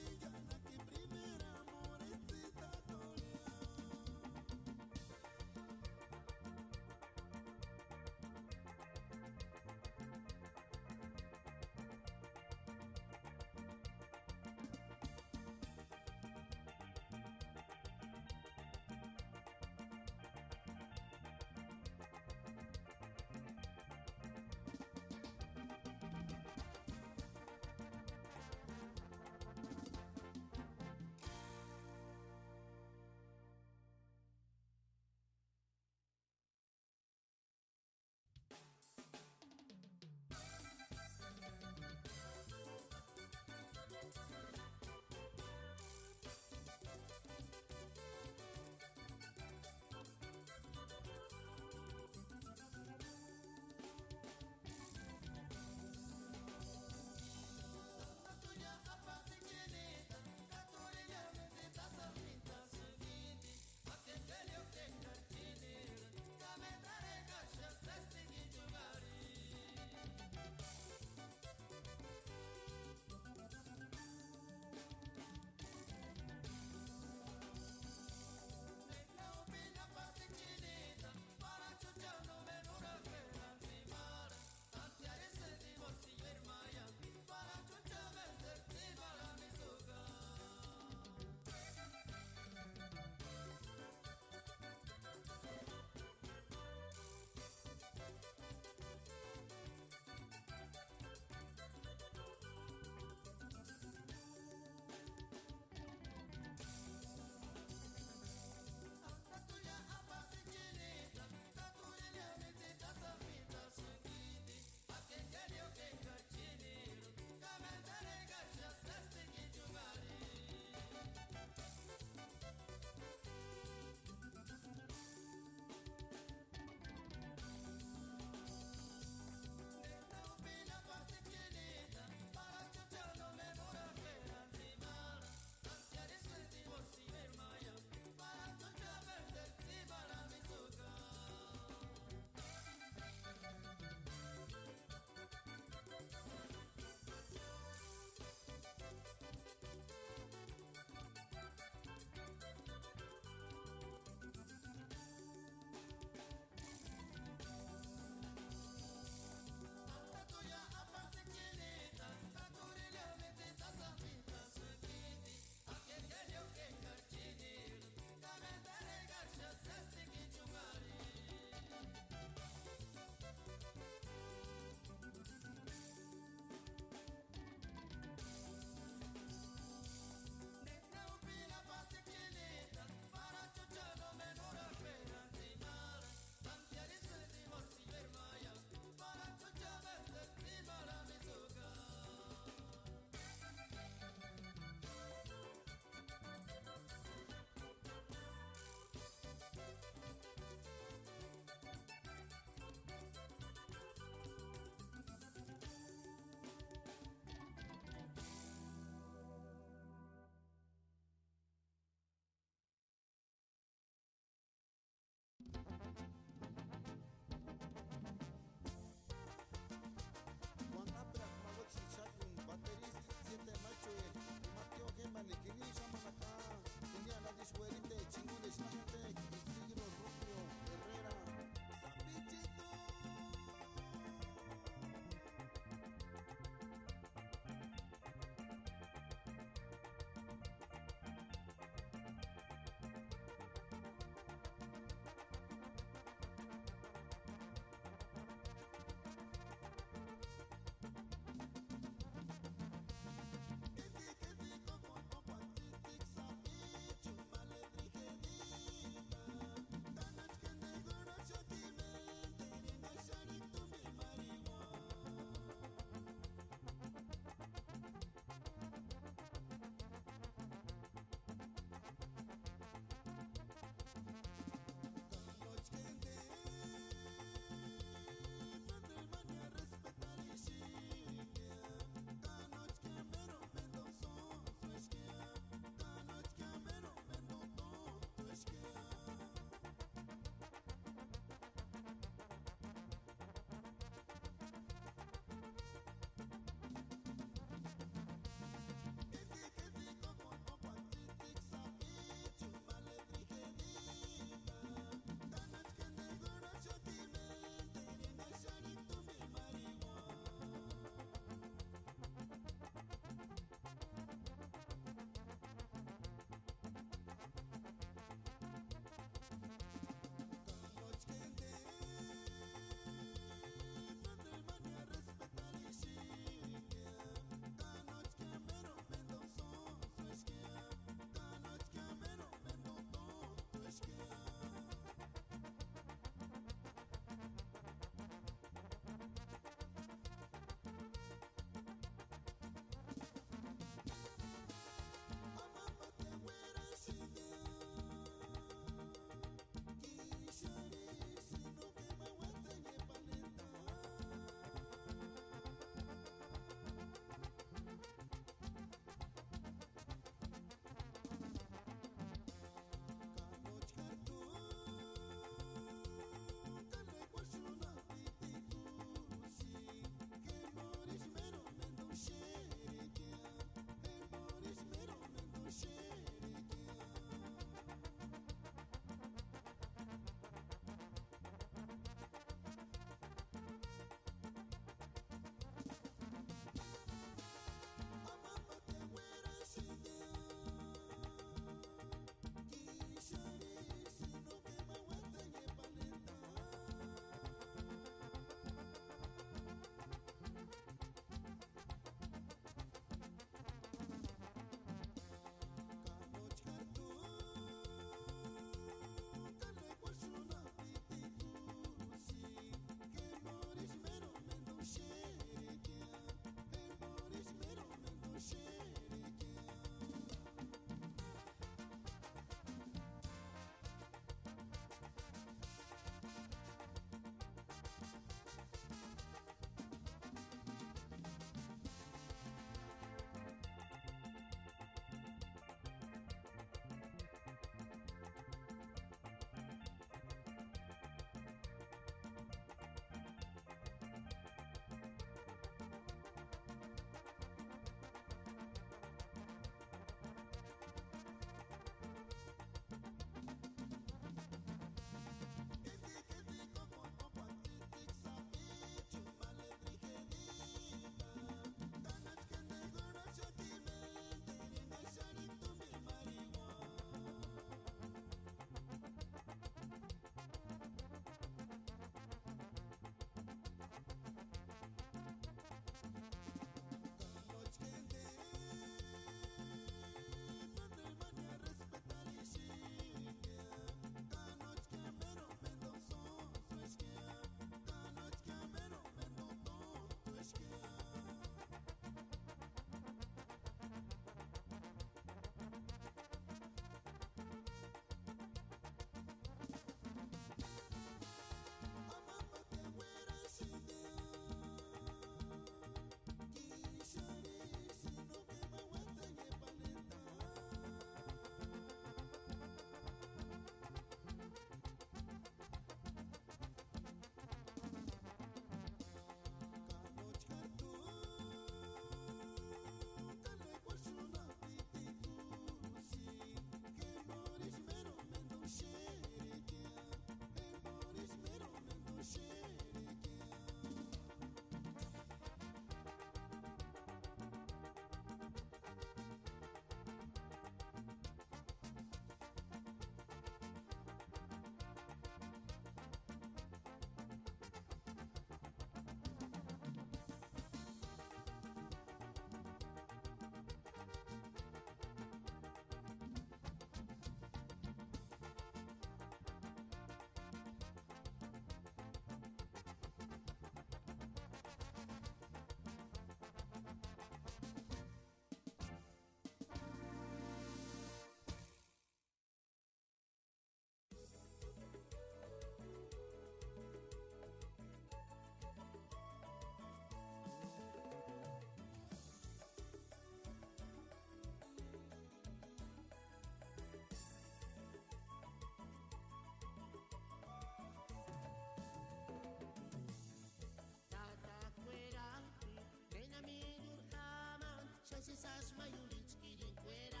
esas mayulis kiringueras,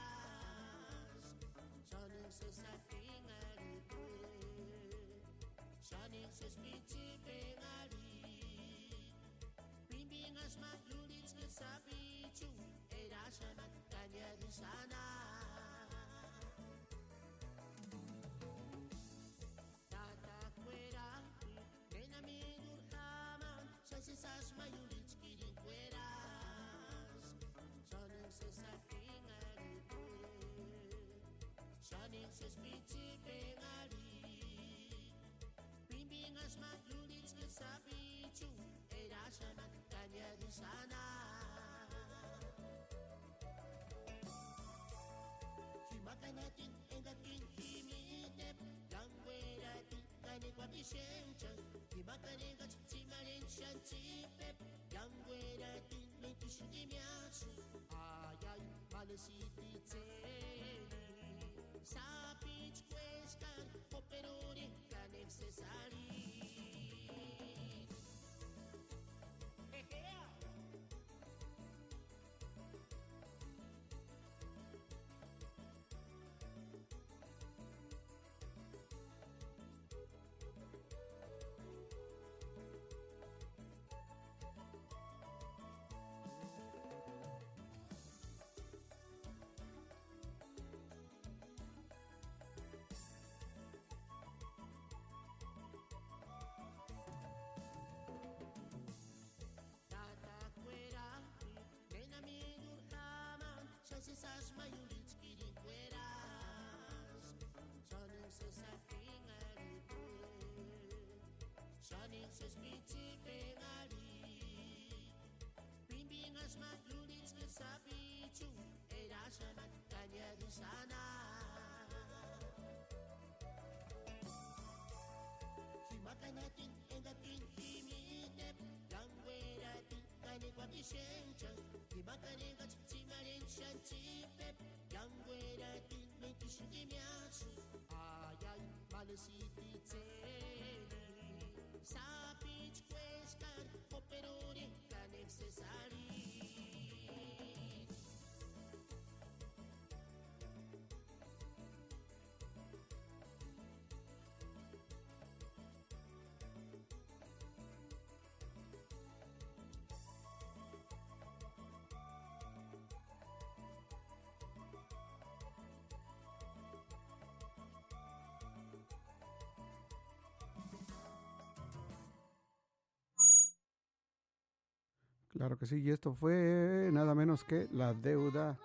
Shanin sesa pingarite, Shanin ses pichi pengari, Bimbingas mayulis que sabichu, era shaman kanya di sana. Esas mayulis kiringueras, Shanin sesa pingarite, Shanin ses pichi pengari, Bimbingas mayulis que sabichu, era shaman kanya di sana. Himakanatin engatin himidep, gangweratin kanekwa bisheuchan, Himakanega chimarin shanchipep, gangweratin mentushidimiasu, ayay malasiti tseli, sapich kweskan, poperone kanek cesari. Esas mayulis kiringueras, Shanin sesa pingarite, Shanin ses pichi pengari, Bimbingas mayulis que sabichu, era shaman kanya di sana. Himakanatin engatin himidep, gangweratin kanekwa bisheuchan, Himakanega chimarin shanchipep, gangweratin mentushidimiasu, ayay malasiti tseli, sapich kweskan, poperone kanek cesari. Claro que sí, y esto fue nada menos que La Deuda.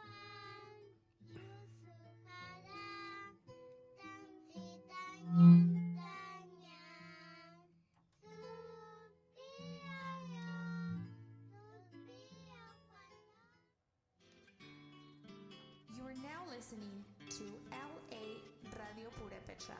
You are now listening to LA Radio Purepecha.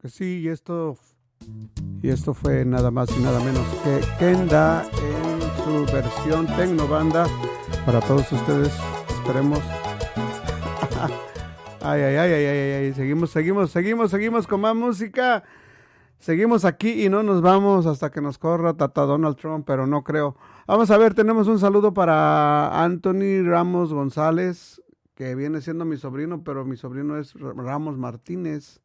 que sí, y esto fue nada más y nada menos que Kenda en su versión Tecnobanda para todos ustedes. Esperemos. Ay. Seguimos con más música. Seguimos aquí y no nos vamos hasta que nos corra Tata Donald Trump, pero no creo. Vamos a ver, tenemos un saludo para Anthony Ramos González, que viene siendo mi sobrino, pero mi sobrino es Ramos Martínez.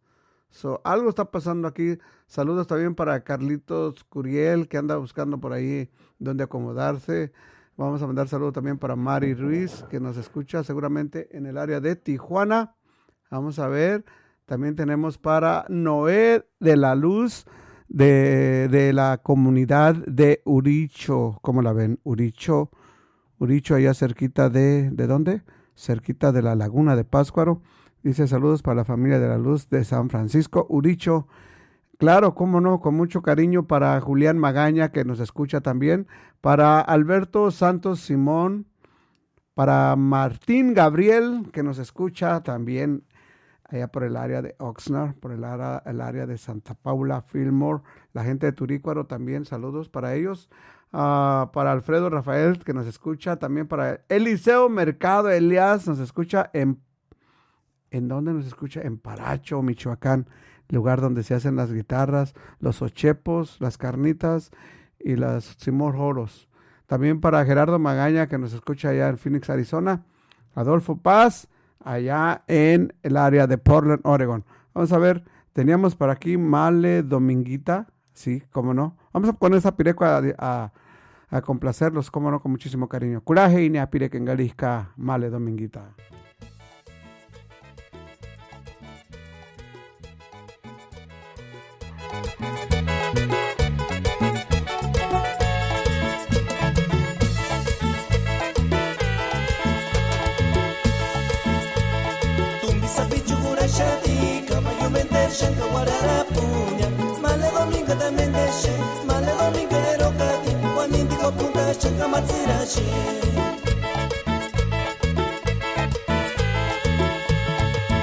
Algo está pasando aquí. Saludos también para Carlitos Curiel, que anda buscando por ahí donde acomodarse. Vamos a mandar saludos también para Mari Ruiz, que nos escucha seguramente en el área de Tijuana. Vamos a ver. También tenemos para Noé de la Luz, de la comunidad de Uricho. ¿Cómo la ven? Uricho allá cerquita ¿de dónde? Cerquita de la Laguna de Pátzcuaro. Dice saludos para la familia de la Luz de San Francisco, Uricho. Claro, cómo no, con mucho cariño para Julián Magaña, que nos escucha también. Para Alberto Santos Simón. Para Martín Gabriel, que nos escucha también allá por el área de Oxnard, por el área de Santa Paula, Fillmore. La gente de Turícuaro también, saludos para ellos. Para Alfredo Rafael, que nos escucha. También para Eliseo Mercado Elías, nos escucha ¿en dónde nos escucha? En Paracho, Michoacán, lugar donde se hacen las guitarras, los ochepos, las carnitas y las cimorjoros. También para Gerardo Magaña, que nos escucha allá en Phoenix, Arizona. Adolfo Paz, allá en el área de Portland, Oregon. Vamos a ver, teníamos por aquí Male Dominguita, sí, cómo no. Vamos a poner esa pireco a complacerlos, cómo no, con muchísimo cariño. Curaje y ne apire que en Galisca, Male Dominguita. Shanka warara punya, male domingo también deshe, male domingo erokati, wanindi kopunta shanka matsirashi.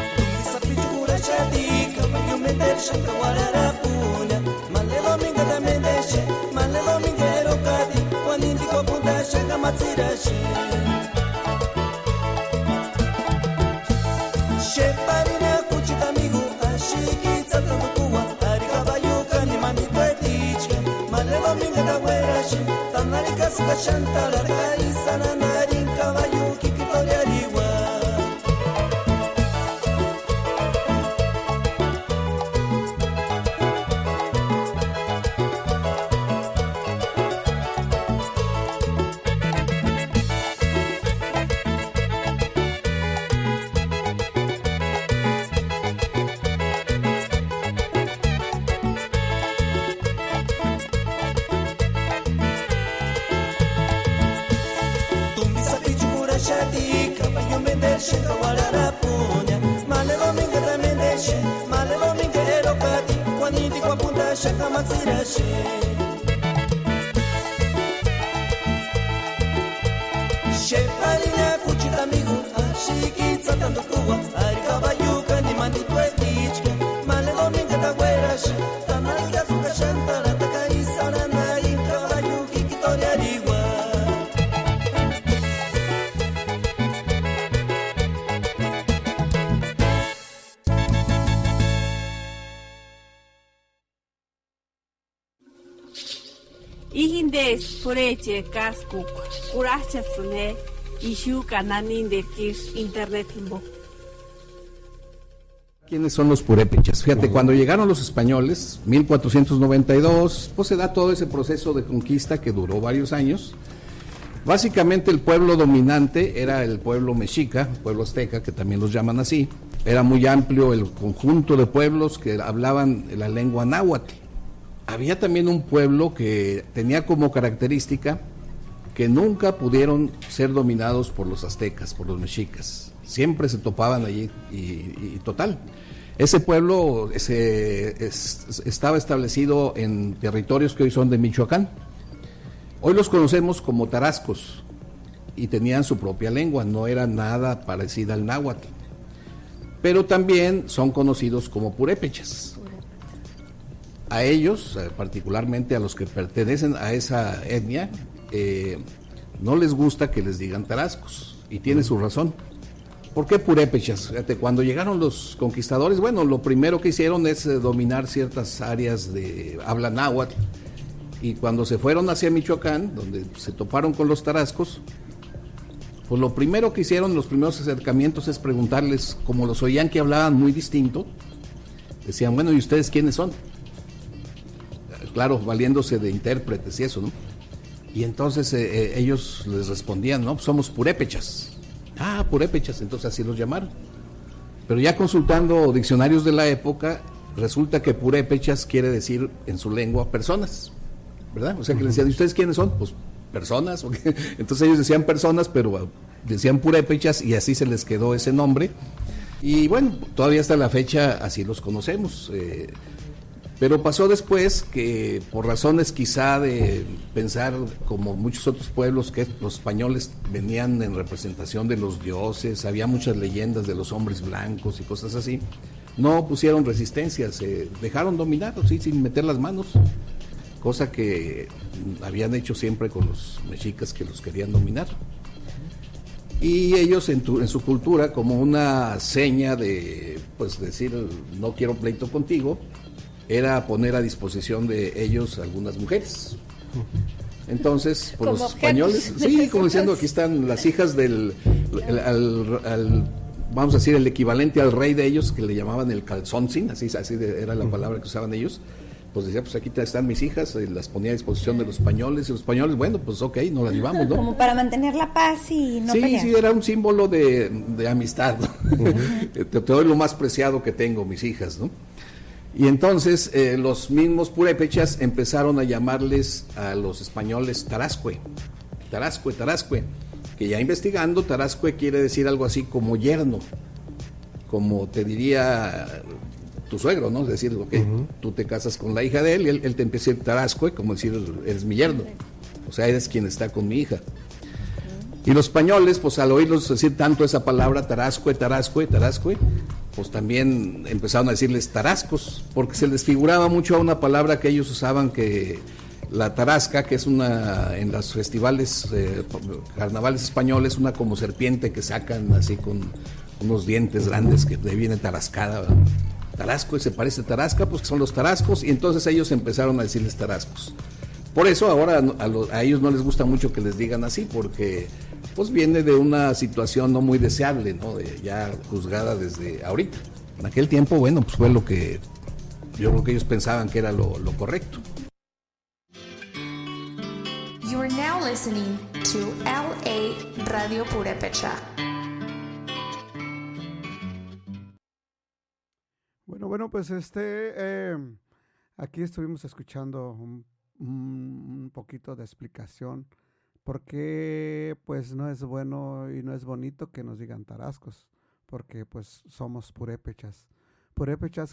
Tumbi sapichura shadi, kama yumender shanka warara punya, male domingo también deshe, male domingo erokati, wanindi kopunta shanka matsirashi. Sheparina kuchita migu. Shantara Kaisana Narin Kawayu Kikitoriariwa Shaka Matsirashi Sheparina kuchita migu Ashiki tsatando kuwa Arikaba yuka ni manitwe tichke Male dominga da guerashi Tanalika suka shantara Takaisana na inkaba yuki kitoria riwa Ihindes foreche kaskuk kurachasune ishu kananin de kish internet himbo. ¿Quiénes son los purépechas? Fíjate, cuando llegaron los españoles, 1492, pues se da todo ese proceso de conquista que duró varios años. Básicamente el pueblo dominante era el pueblo mexica, el pueblo azteca, que también los llaman así. Era muy amplio el conjunto de pueblos que hablaban la lengua náhuatl. Había también un pueblo que tenía como característica que nunca pudieron ser dominados por los aztecas, por los mexicas. Siempre se topaban allí y total. Ese pueblo estaba establecido en territorios que hoy son de Michoacán. Hoy los conocemos como tarascos y tenían su propia lengua, no era nada parecida al náhuatl. Pero también son conocidos como purépechas. a ellos, particularmente a los que pertenecen a esa etnia, no les gusta que les digan tarascos, y tiene su razón. ¿Por qué purépechas? Fíjate, cuando llegaron los conquistadores, bueno, lo primero que hicieron es dominar ciertas áreas de habla náhuatl, y cuando se fueron hacia Michoacán, donde se toparon con los tarascos, pues lo primero que hicieron, los primeros acercamientos, es preguntarles, como los oían que hablaban muy distinto, decían, bueno, ¿y ustedes quiénes son? Claro, valiéndose de intérpretes y eso, ¿no? Y entonces ellos les respondían, no, somos purépechas. Ah, purépechas, entonces así los llamaron. Pero ya consultando diccionarios de la época, resulta que purépechas quiere decir en su lengua personas, ¿verdad? O sea que les decían, ¿y ustedes quiénes son? Pues personas. ¿Okay? Entonces ellos decían personas, pero decían purépechas, y así se les quedó ese nombre. Y bueno, todavía hasta la fecha así los conocemos. Pero pasó después que, por razones quizá de pensar, como muchos otros pueblos, que los españoles venían en representación de los dioses, había muchas leyendas de los hombres blancos y cosas así, no pusieron resistencia, se dejaron dominar, ¿sí? Sin meter las manos, cosa que habían hecho siempre con los mexicas que los querían dominar. Y ellos en su cultura, como una seña de, pues, decir, no quiero pleito contigo, era poner a disposición de ellos algunas mujeres. Entonces, por los españoles, sí, como diciendo, aquí están las hijas del, vamos a decir, el equivalente al rey de ellos, que le llamaban el calzoncín, así era la palabra que usaban ellos. Pues decía, pues aquí están mis hijas, las ponía a disposición de los españoles, y los españoles, bueno, pues ok, nos las llevamos, ¿no? Como para mantener la paz y no pelear. Sí, era un símbolo de amistad, ¿no? Te doy lo más preciado que tengo, mis hijas, ¿no? Y entonces los mismos purépechas empezaron a llamarles a los españoles tarascue, que ya investigando, tarascue quiere decir algo así como yerno, como te diría tu suegro, ¿no? Es decir, okay, tú te casas con la hija de él y él te empieza a decir tarascue, como decir, eres mi yerno, o sea, eres quien está con mi hija. Y los españoles, pues al oírlos decir tanto esa palabra, tarascue, pues también empezaron a decirles tarascos, porque se les figuraba mucho a una palabra que ellos usaban, que la tarasca, que es una, en los festivales, carnavales españoles, una como serpiente que sacan así con unos dientes grandes, que de ahí viene tarascada, ¿verdad? Tarasco, se parece a tarasca, pues que son los tarascos, y entonces ellos empezaron a decirles tarascos. Por eso ahora a ellos no les gusta mucho que les digan así, porque pues viene de una situación no muy deseable, ¿no? Ya juzgada desde ahorita. En aquel tiempo, bueno, pues fue lo que yo creo que ellos pensaban que era lo correcto. You are now listening to LA Radio Purépecha. Bueno, pues aquí estuvimos escuchando un poquito de explicación por qué pues no es bueno y no es bonito que nos digan tarascos, porque pues somos purépechas,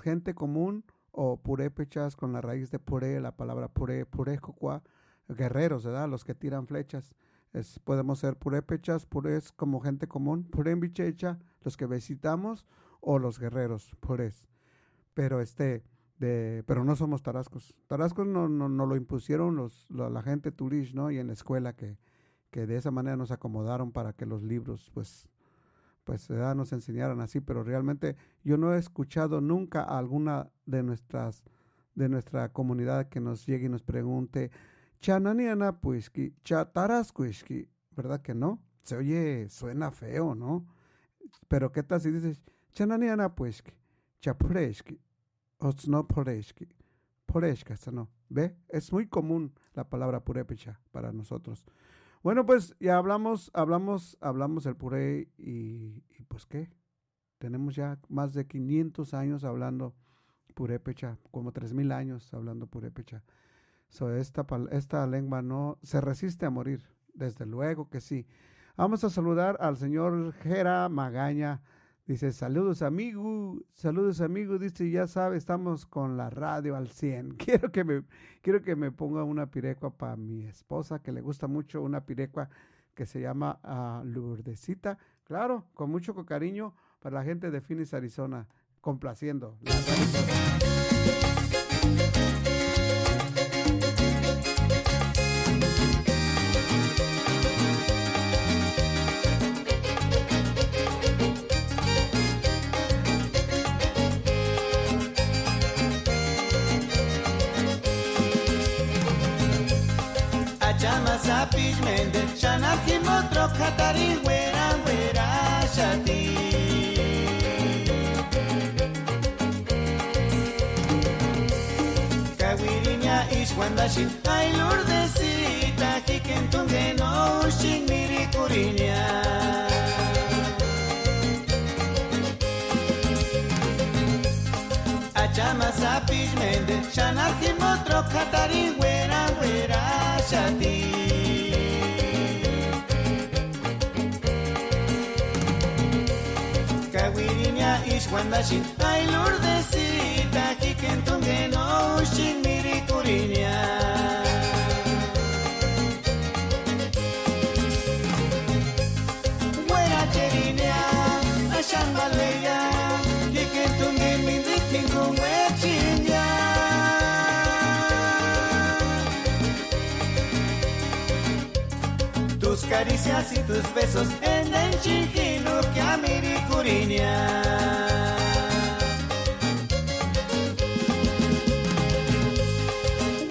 gente común, o purépechas con la raíz de puré, la palabra puréjocua, guerreros, ¿verdad? Los que tiran flechas. Podemos ser purépechas, purés como gente común, purémbichecha, los que visitamos, o los guerreros, purés. Pero pero no somos tarascos. Tarascos no lo impusieron la gente turish, ¿no? Y en la escuela que de esa manera nos acomodaron para que los libros pues nos enseñaran así, pero realmente yo no he escuchado nunca a alguna de nuestra comunidad que nos llegue y nos pregunte, chananiana puiski, chatarascuiski, ¿verdad que no? Suena feo, ¿no? Pero ¿qué tal si dices, chananiana puiski, chapureski, no poreshki, no, ¿ve? Es muy común la palabra purépecha para nosotros. Bueno, pues ya hablamos el puré y pues ¿qué? Tenemos ya más de 500 años hablando purépecha, como 3,000 años hablando purépecha. Esta lengua no se resiste a morir, desde luego que sí. Vamos a saludar al señor Jera Magaña. Dice, saludos amigo, dice, ya sabe, estamos con la radio al 100. Quiero que me ponga una pirecua para mi esposa, que le gusta mucho una pirecua que se llama Lourdesita. Claro, con mucho cariño para la gente de Phoenix, Arizona, complaciendo. sapijmende shanaki motro katari wera wera shati kawirinya ishwandashi ay lurdesita kikentunge no shinmiri kurinya Achama sapijmende shanaki motro katari wera wera shati Kawirinya ishwandashi ay lurdesita kikentunge no shinmiri kurinya Wera cherinya ashan baleya kikentunge mindikingu wechinya Tus caricias y tus besos en el chiquino que a mi curiña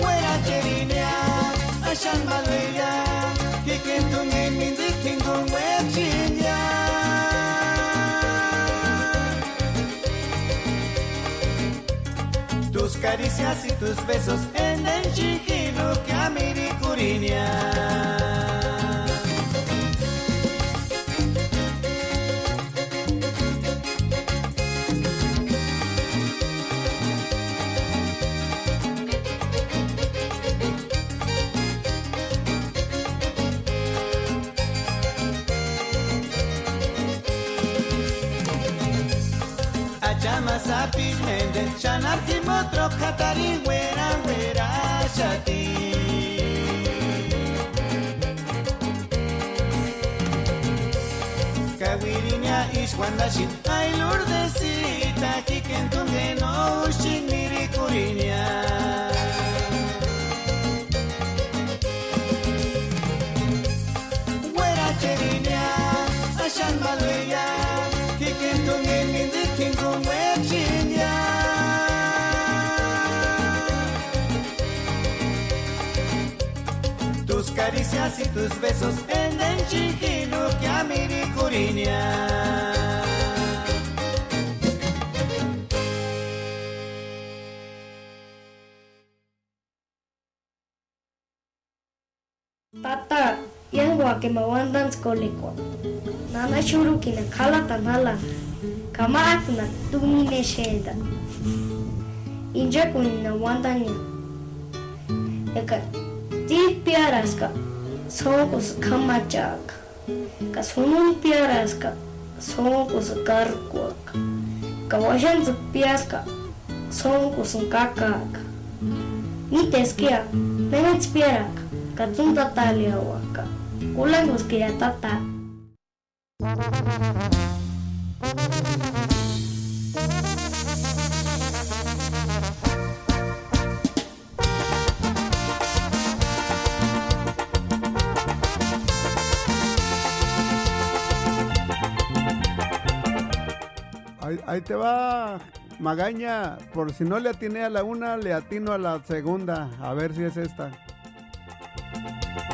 Buena cherinia, ashan baleya que kentunge mindikingu wechinya Tus caricias y tus besos en el chiquino que a mi curiña Achama sapijmende shanaki motro katari wera wera shati Kawirinya ishwandashi ay lurdesita kikentunge no shinmiri kurinya Wera cherinya ashan baleya kikentunge mindikingu wechinya Tus caricias y tus besos en el chiquino que a mi curiña Tata, yang gua ke mawandan skoliko. Nana shuru kina kala tanala. Kama aku na tumine sheda. Inja kunina wandanya. Eka ti piaras ka songos kamachak. Ka sonun piaras ka songos karkuak. Ka washan pias ka songos kakak. Ni teskia, menets piarak. Katunta talia waka. Ulang uskia tata. Ahí te va, Magaña. Por si no le atiné a la una, le atino a la segunda. A ver si es esta. Thank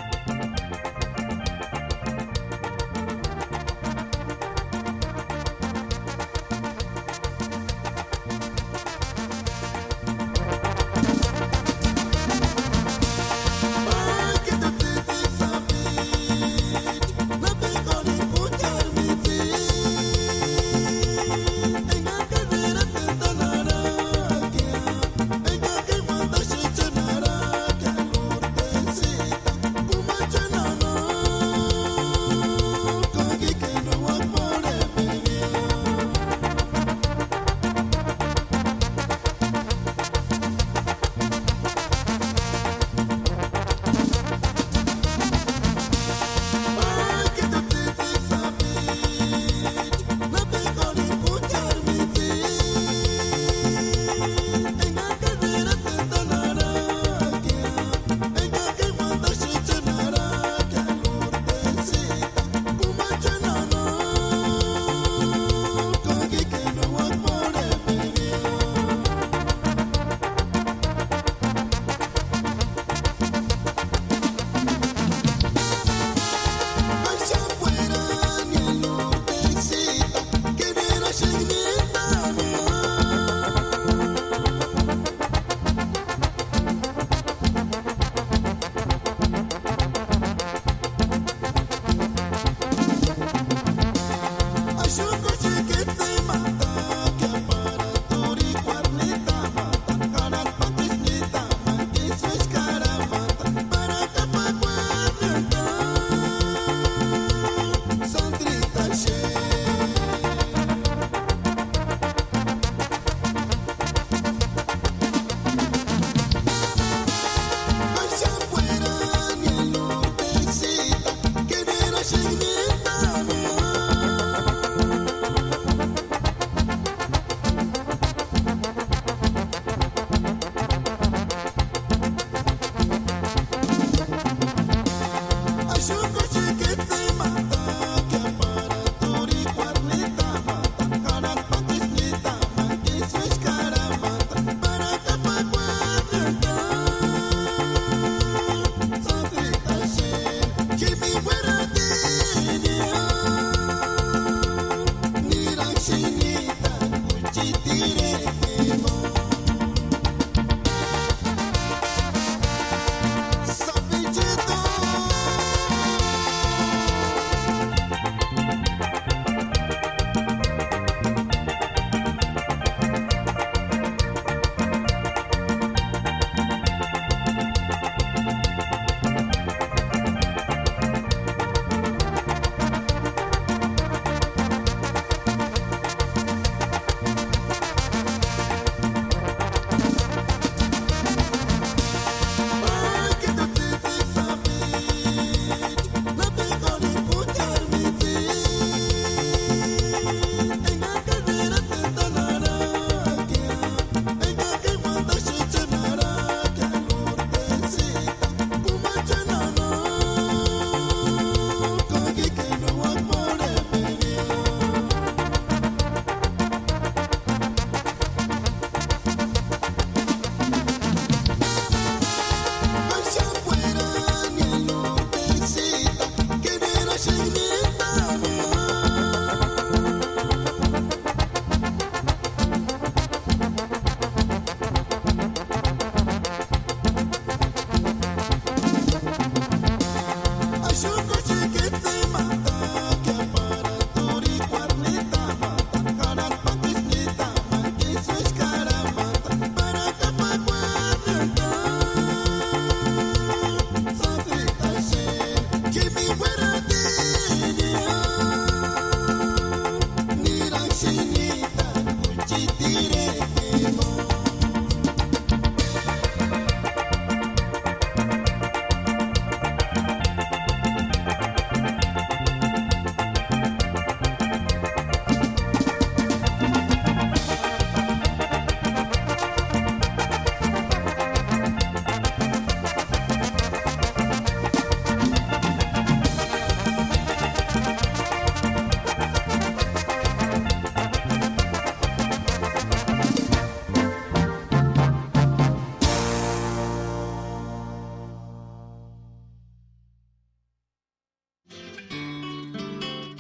you.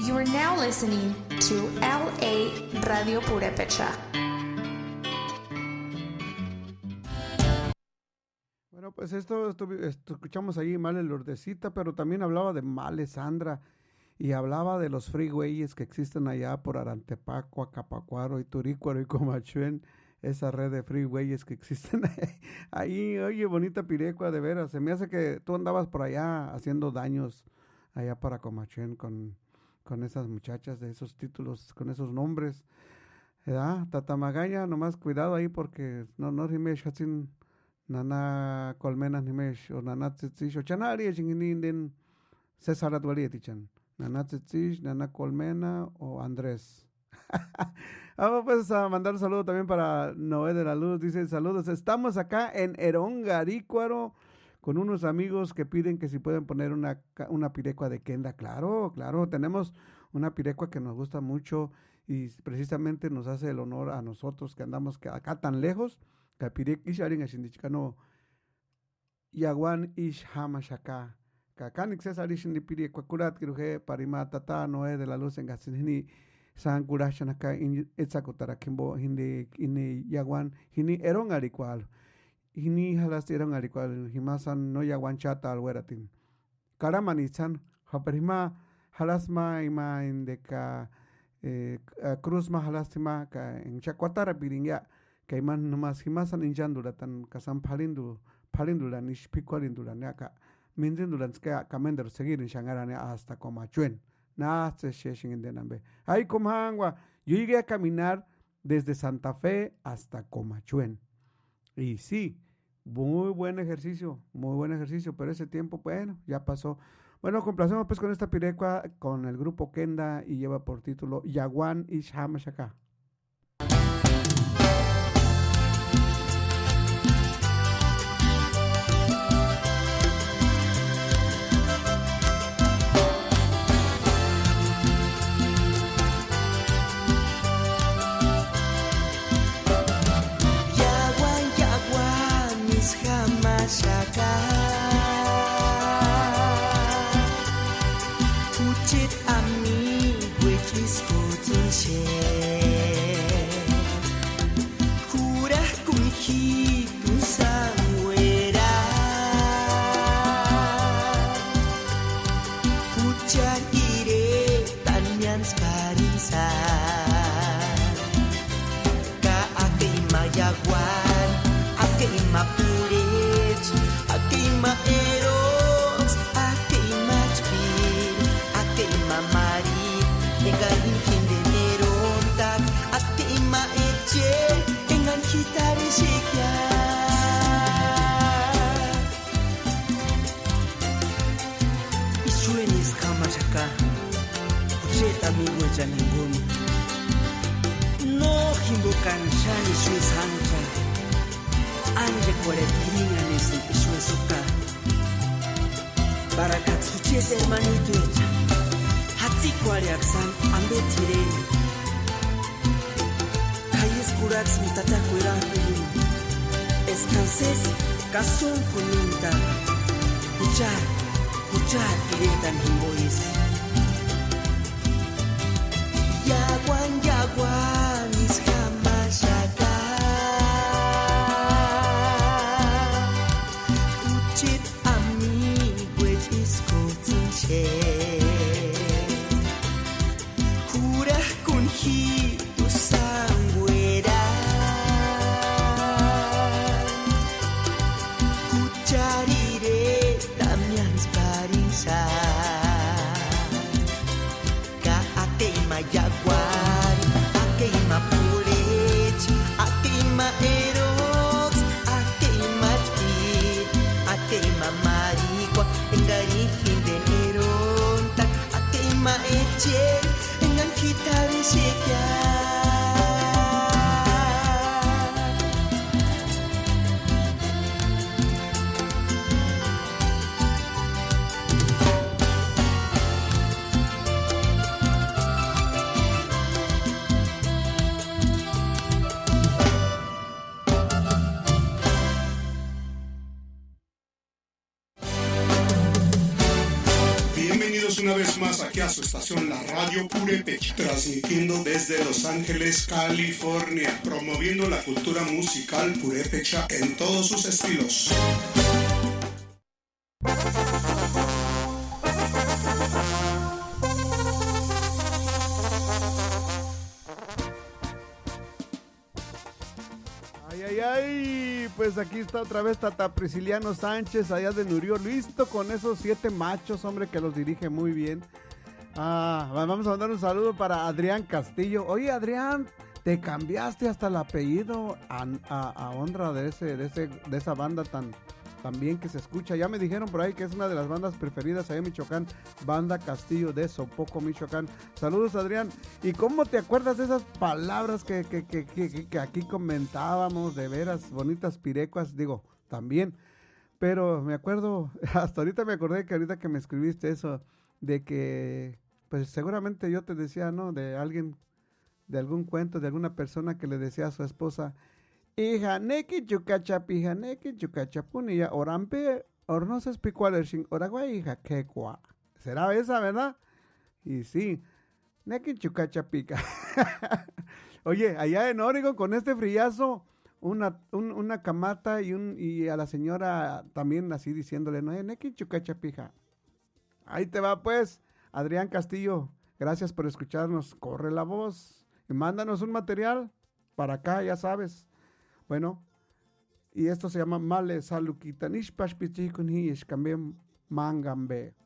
You are now listening to LA Radio Purepecha. Bueno, pues esto escuchamos ahí Male Lourdesita, pero también hablaba de Male Sandra y hablaba de los freeways que existen allá por Arantepaco, Acapacuaro, Iturícuaro y Comachuén, esa red de freeways que existen ahí. Oye, bonita Pirecua, de veras, se me hace que tú andabas por allá haciendo daños allá para Comachuén con esas muchachas de esos títulos, con esos nombres, ¿verdad? Tatamagaya, nomás cuidado ahí porque no rimesh hatin nana colmena rimesh o nana tzitzish o chanari chinginin César Adwalietichan, nana tzitzish, nana colmena o Andrés. Vamos pues a mandar un saludo también para Noé de la Luz, dice saludos, estamos acá en Erongarícuaro con unos amigos que piden que si pueden poner una pirecua de Kenda. Claro, tenemos una pirecua que nos gusta mucho y precisamente nos hace el honor a nosotros que andamos acá tan lejos, que pirek isharin ashindichkano yaguan ish hamashaka kakanik cesarish ni pirecua kurat kiruje parima tata Noé de la Luz en gasinini san kurashan acá in etzakotara kimbo hindi yaguan hini Erongarícuaro. Hini halas eran arikual himasan no yaguan chata alweratin karamanitzan haperima halasma ima indeka cruzma halastima ka en chacuatara piringa ka iman nomás himasan injandura tan kasam palindula nish picualindula naka minzindulan ska kamender seguir en shangarane hasta Comachuén na se sheshin en denambe ahí comangua yo llegué a caminar desde Santa Fe hasta Comachuén. Y sí, muy buen ejercicio, pero ese tiempo, bueno, ya pasó. Bueno, complacemos pues con esta pirecua con el grupo Kenda y lleva por título Yaguan Ish Hamashaka. Pucit ami which is kutinche Kurah kumki tusangwera Pucar ire tanyan sparisa Ka akeima yaguan, akeima puret, akeima eros, akeima chpir, akeima mari, engan kindeneron tak, akeima eche, engan hitare shekya. Isuenis kamashaka, ucheta migo janingun. No himbukan shani suis hancha. Anje coletrina nesse ishuesuka Barakat suchete hermanito echa Hatsi kwariaksan ambe tireni Kayes kurats mitata kuirakuyin Escanses kason kuninta Kuchar iretan himbois Yaguan iskamashaka Kurah kunhi tusangwera Kucarire tamyan sparisa más aquí a su estación, la Radio Purépecha, transmitiendo desde Los Ángeles, California, promoviendo la cultura musical purépecha en todos sus estilos. Ay, pues aquí está otra vez Tata Prisciliano Sánchez, allá de Nurio, listo con esos 7 machos, hombre, que los dirige muy bien. Vamos a mandar un saludo para Adrián Castillo. Oye, Adrián, te cambiaste hasta el apellido a honra de esa banda tan bien que se escucha. Ya me dijeron por ahí que es una de las bandas preferidas allá en Michoacán, Banda Castillo de Sopoco, Michoacán. Saludos, Adrián. ¿Y cómo te acuerdas de esas palabras que aquí comentábamos, de veras bonitas pirecuas? Digo, también. Pero me acuerdo, hasta ahorita me acordé que ahorita que me escribiste eso, de que, pues seguramente yo te decía, ¿no? De alguien, de algún cuento, de alguna persona que le decía a su esposa, hija, neki chukachapija, neki chukachapuniya, orampe, ornosas picualershin, oragua hija, quecua. ¿Será esa, verdad? Y sí, neki chucachapica. Oye, allá en Oregon, con este frillazo, una camata y a la señora también así diciéndole, no, neki chukachapija. Ahí te va pues, Adrián Castillo, gracias por escucharnos, corre la voz y mándanos un material para acá, ya sabes. Bueno, y esto se llama Male Salukita Nishpash Pichikun Hish Kambe Mangambe.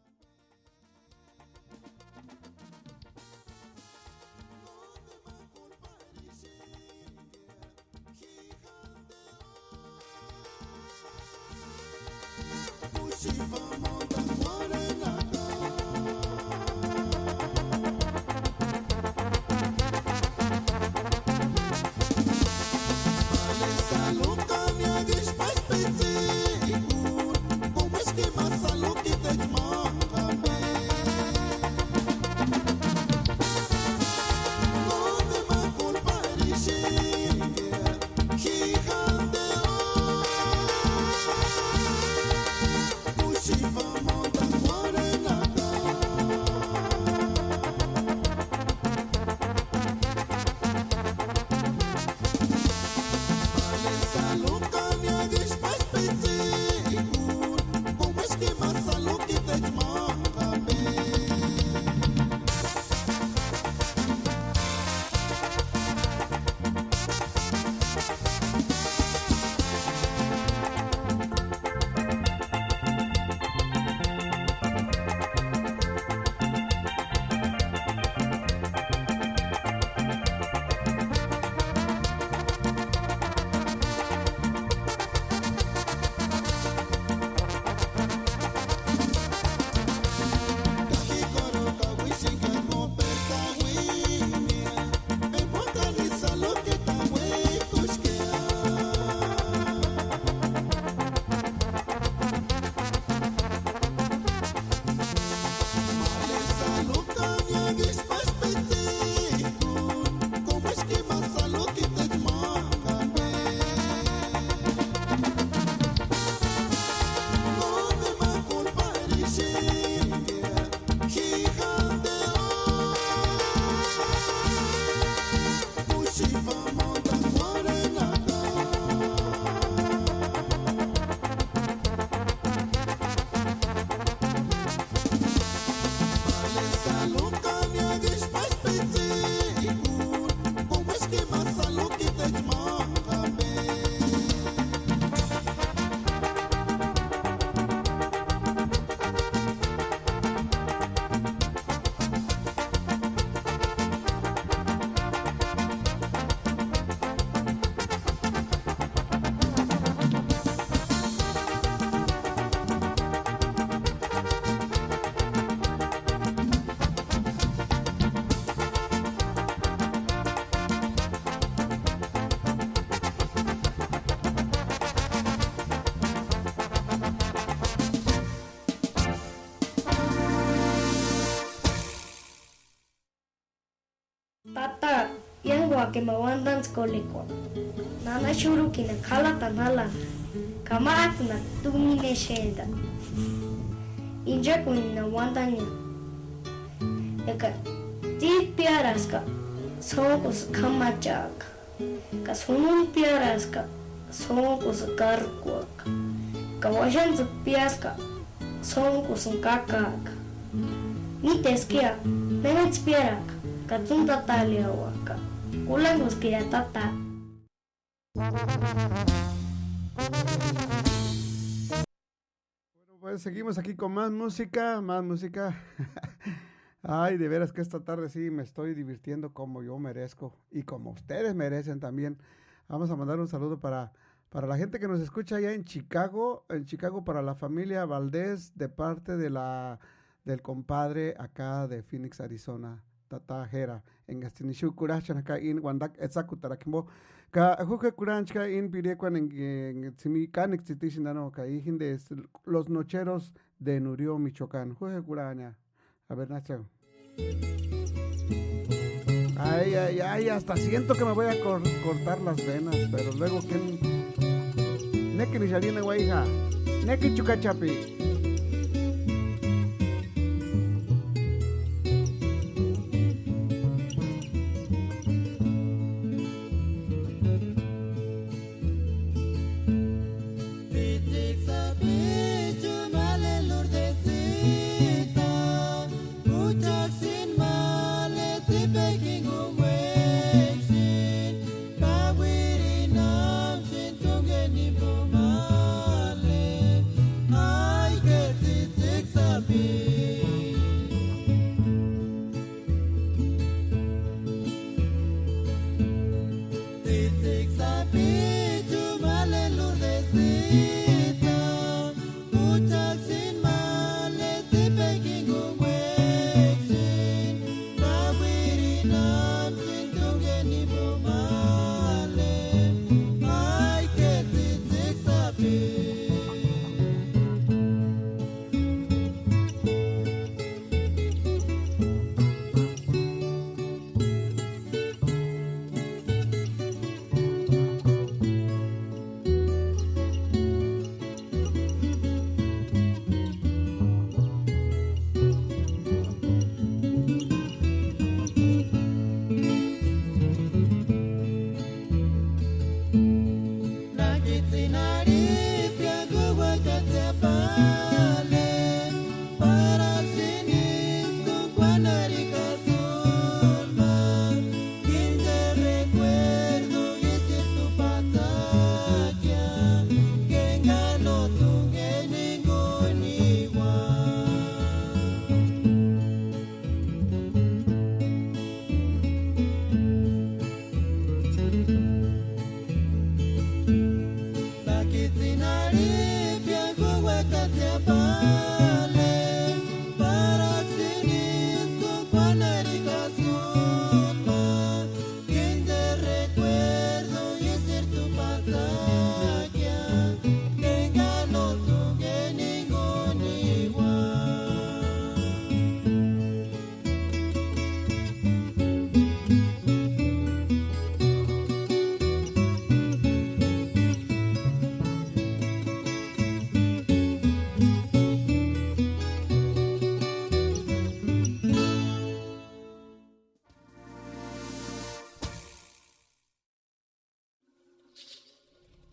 Tata, yang wake mawandan skoliko. Nana shuru kina kala tanala. Kama akna tumine sheda. Inja kunina wandanya. eka ti piaras ka songos kamachak ka sonun piaras ka songos karkuak ka washan pias ka songos kakak ni teskia mengan piarak ka tunta taliawaka kulangos kia tata. Bueno, pues seguimos aquí con más música, Ay, de veras que esta tarde sí me estoy divirtiendo como yo merezco y como ustedes merecen también. Vamos a mandar un saludo para la gente que nos escucha allá en Chicago para la familia Valdés de parte de del compadre acá de Phoenix, Arizona, Tata Jera, en Gastinishu Kurachan acá in Wandak Etzakutarakimbo, ka Juke Kuranchka in Pirecuan en Simican Exitisinano, ka hijín de los nocheros de Nurio, Michoacán. Juke Kuraña. A ver, Nacho. Ay, hasta siento que me voy a cortar las venas, pero luego que Neki Nishalina Guaija, Neki Chucachapi.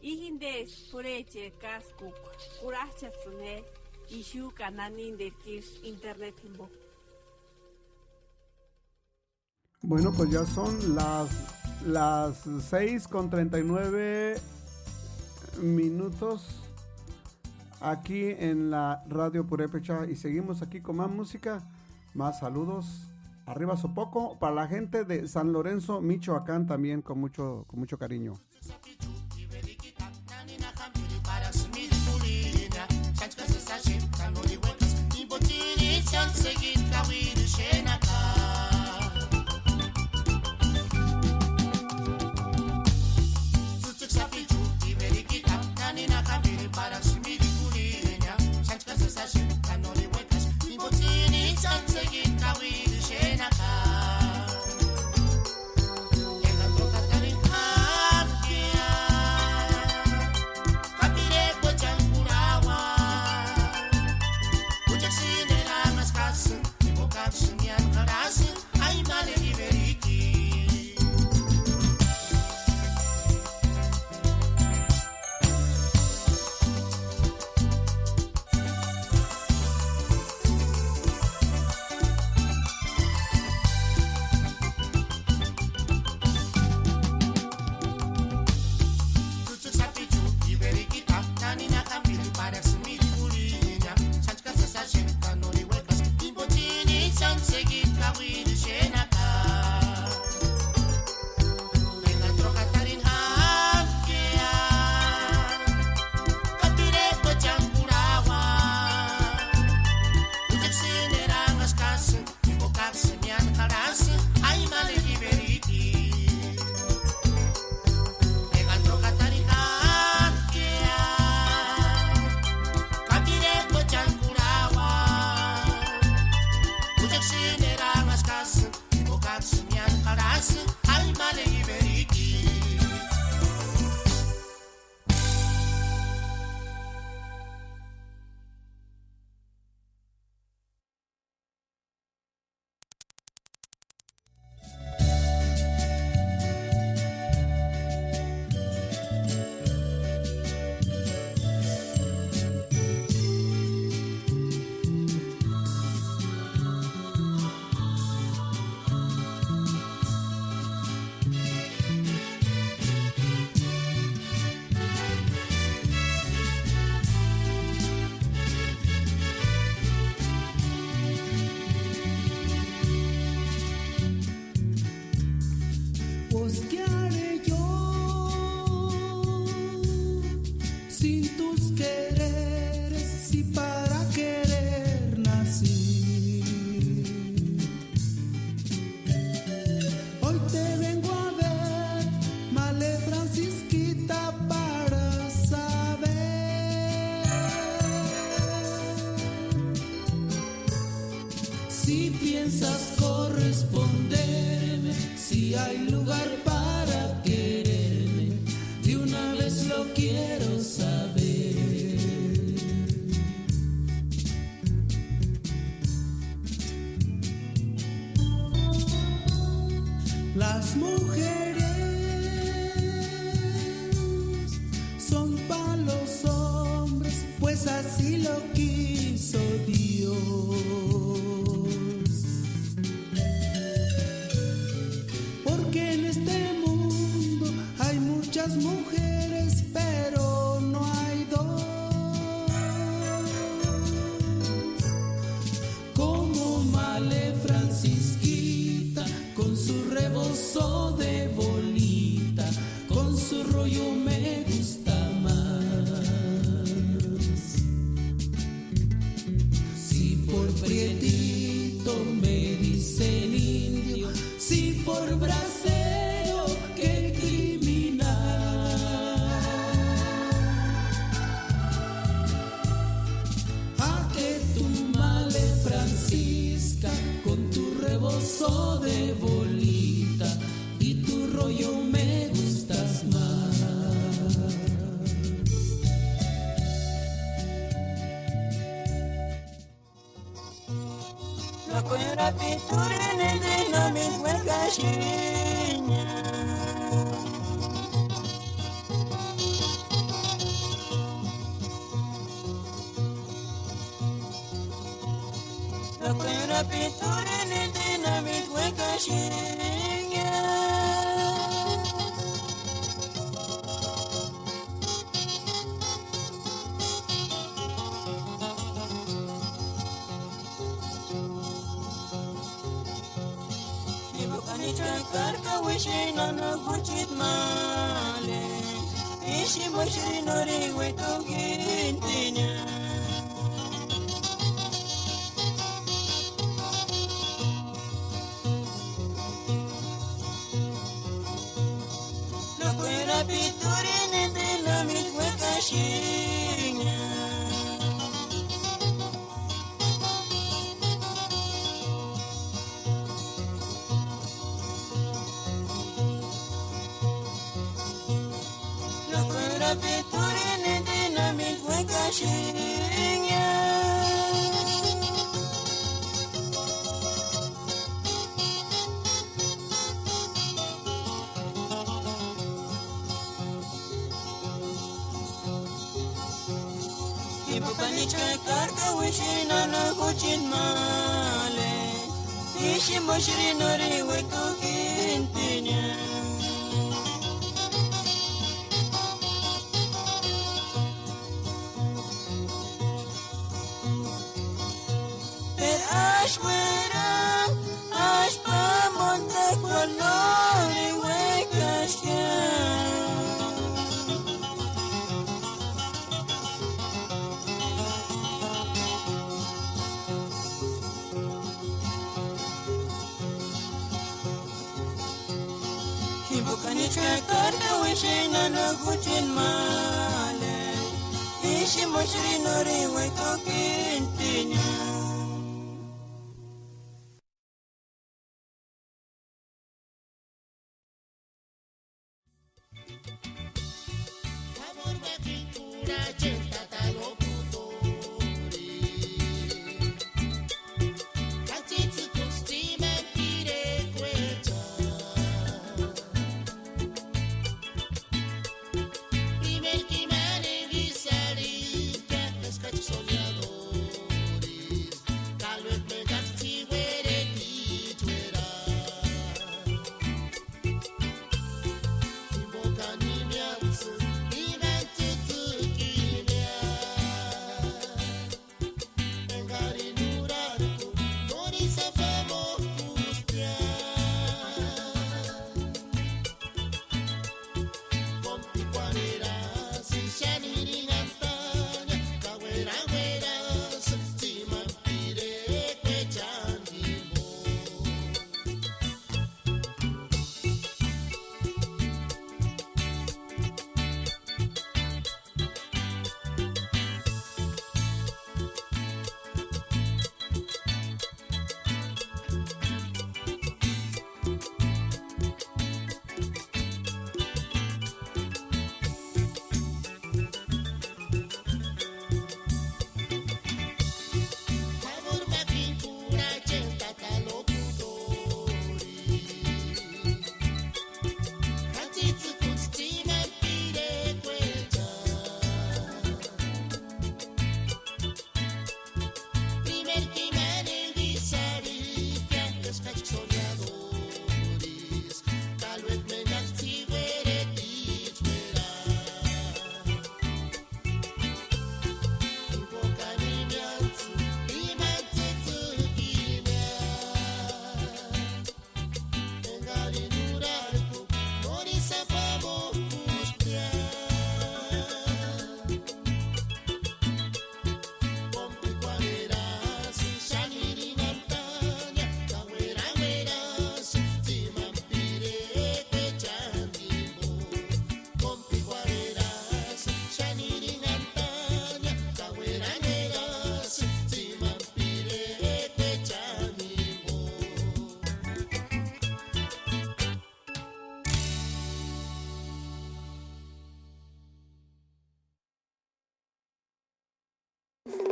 Ihindes pureche kaskuk kurachasune ishu kananin de kish internet himbo. Bueno, pues ya son las 6:39 aquí en la Radio Purépecha y seguimos aquí con más música, más saludos. Arriba Sopoco para la gente de San Lorenzo, Michoacán también con mucho cariño. Boca Pues qué haré yo sin tus quereres, si para querer nací. Hoy te vengo a ver, Male Francisquita, para saber si piensas corresponderme, si hay lugar para quererme, de una vez lo quiero saber. Las mujeres son para los hombres, pues así lo quiso Dios. Porque en este mundo hay muchas mujeres, pero no hay dos como Male Francisquita, con su rebozo de bolita, con su rollo me gusta más. Si por prietito me dicen indio, si por bracero, qué criminal. A que tu Male Francisca, con tu rebozo de bolita y tu rollo me gustas más. La cuera pintura en el dinamismo el cachiña. La cuera pintura en el dinamismo el cachiña. Karka wishin ana kuchit male, ishi moshri nori weto gintinya. La cuera piturine de la mithueca shinya. Piturine dinamit hueca shinya. Ibukanicha karka wishina na kuchin male, ishi moshri nori hueco kintinya. Ashwera, ashpa monte colori huecashya. Hibukanicha karka wishina na kuchin male, ishi moshri nori hueco kintinya. Soñadores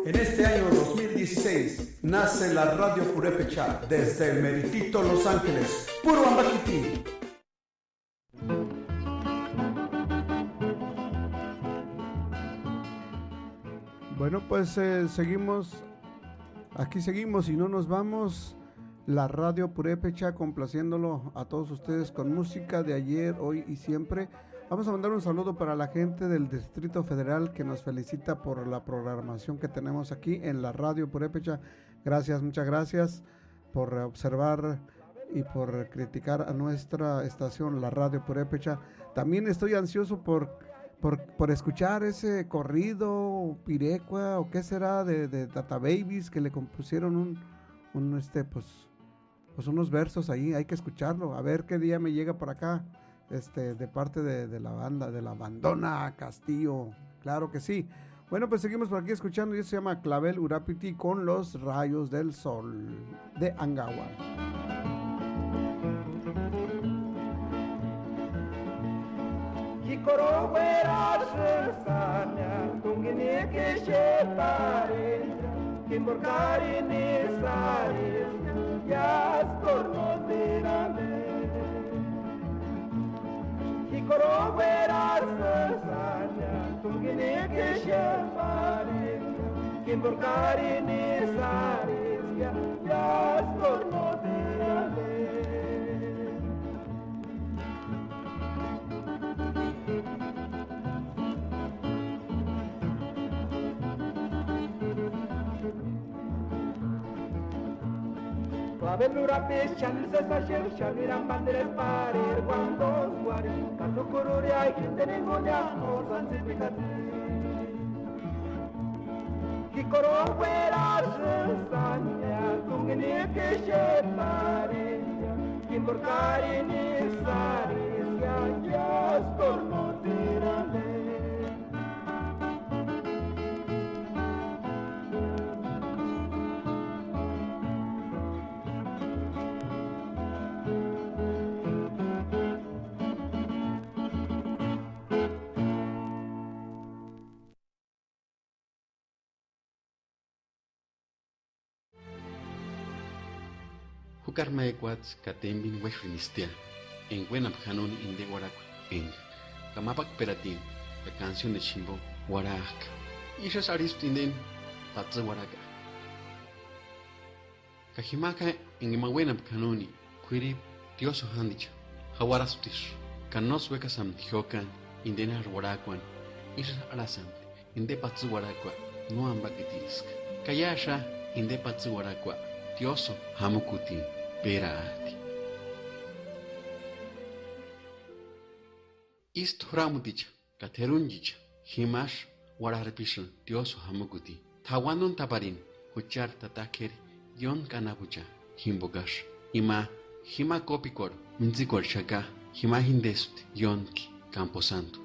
En este año 2016 nace la Radio Purépecha desde el meritito Los Ángeles. Puro Ambaquiti. Bueno, pues seguimos, aquí seguimos y no nos vamos. La Radio Purépecha complaciéndolo a todos ustedes con música de ayer, hoy y siempre. Vamos a mandar un saludo para la gente del Distrito Federal que nos felicita por la programación que tenemos aquí en la Radio Purépecha. Gracias, muchas gracias por observar y por criticar a nuestra estación, la Radio Purépecha. También estoy ansioso por escuchar ese corrido pirecua o qué será de Tata Babies, que le compusieron unos versos ahí. Hay que escucharlo, a ver qué día me llega por acá, de parte de la banda, de la bandona Castillo. Claro que sí. Bueno, pues seguimos por aquí escuchando, y eso se llama Clavel Urapiti con los rayos del sol de Angawa. Kikoroguera sesanya tungini kishepare kimborkari nisaris yas kornodirame Kikoroguera sesanya tungini kishepare kimborkari nisaris yas kornodirame Clavelura pescian se sacer shalviran banderes parir cuando suari canto cururia y gente ningunia osan sipicati Kikoro fuera sanya tungini keshe paria kimborkari ni saris ya storno tirale Hukarma Equats Katembin Wefrinistia, en Wenaphanon in de Guaraca, en Kamapak Peratin, la canción de Chimbo, Guaraca. Y ya Aristinden, Tatza Guaraca. Kajimaka en Imawenaphanoni, Quiri, Tioso Handicha, Hawarasutish, Kanos Wekasam Tijokan, Indena Guaracuan, Isha Arasam, Inde Patzu Guaracua, no Ambakitisk. Kayasha, Inde Patzu Guaracua, Tioso Hamukutin. Perati. Ist Ramuticha, Katerunjicha, Himash, Wararpishan, Dioso Hamukuti, Tawanon Taparin, Huchar Tatakeri, Yon Kanabucha, Himbogash, Hima Kopikor, Minzikor Shaka, Hima Hindest, Yonki, Camposanto.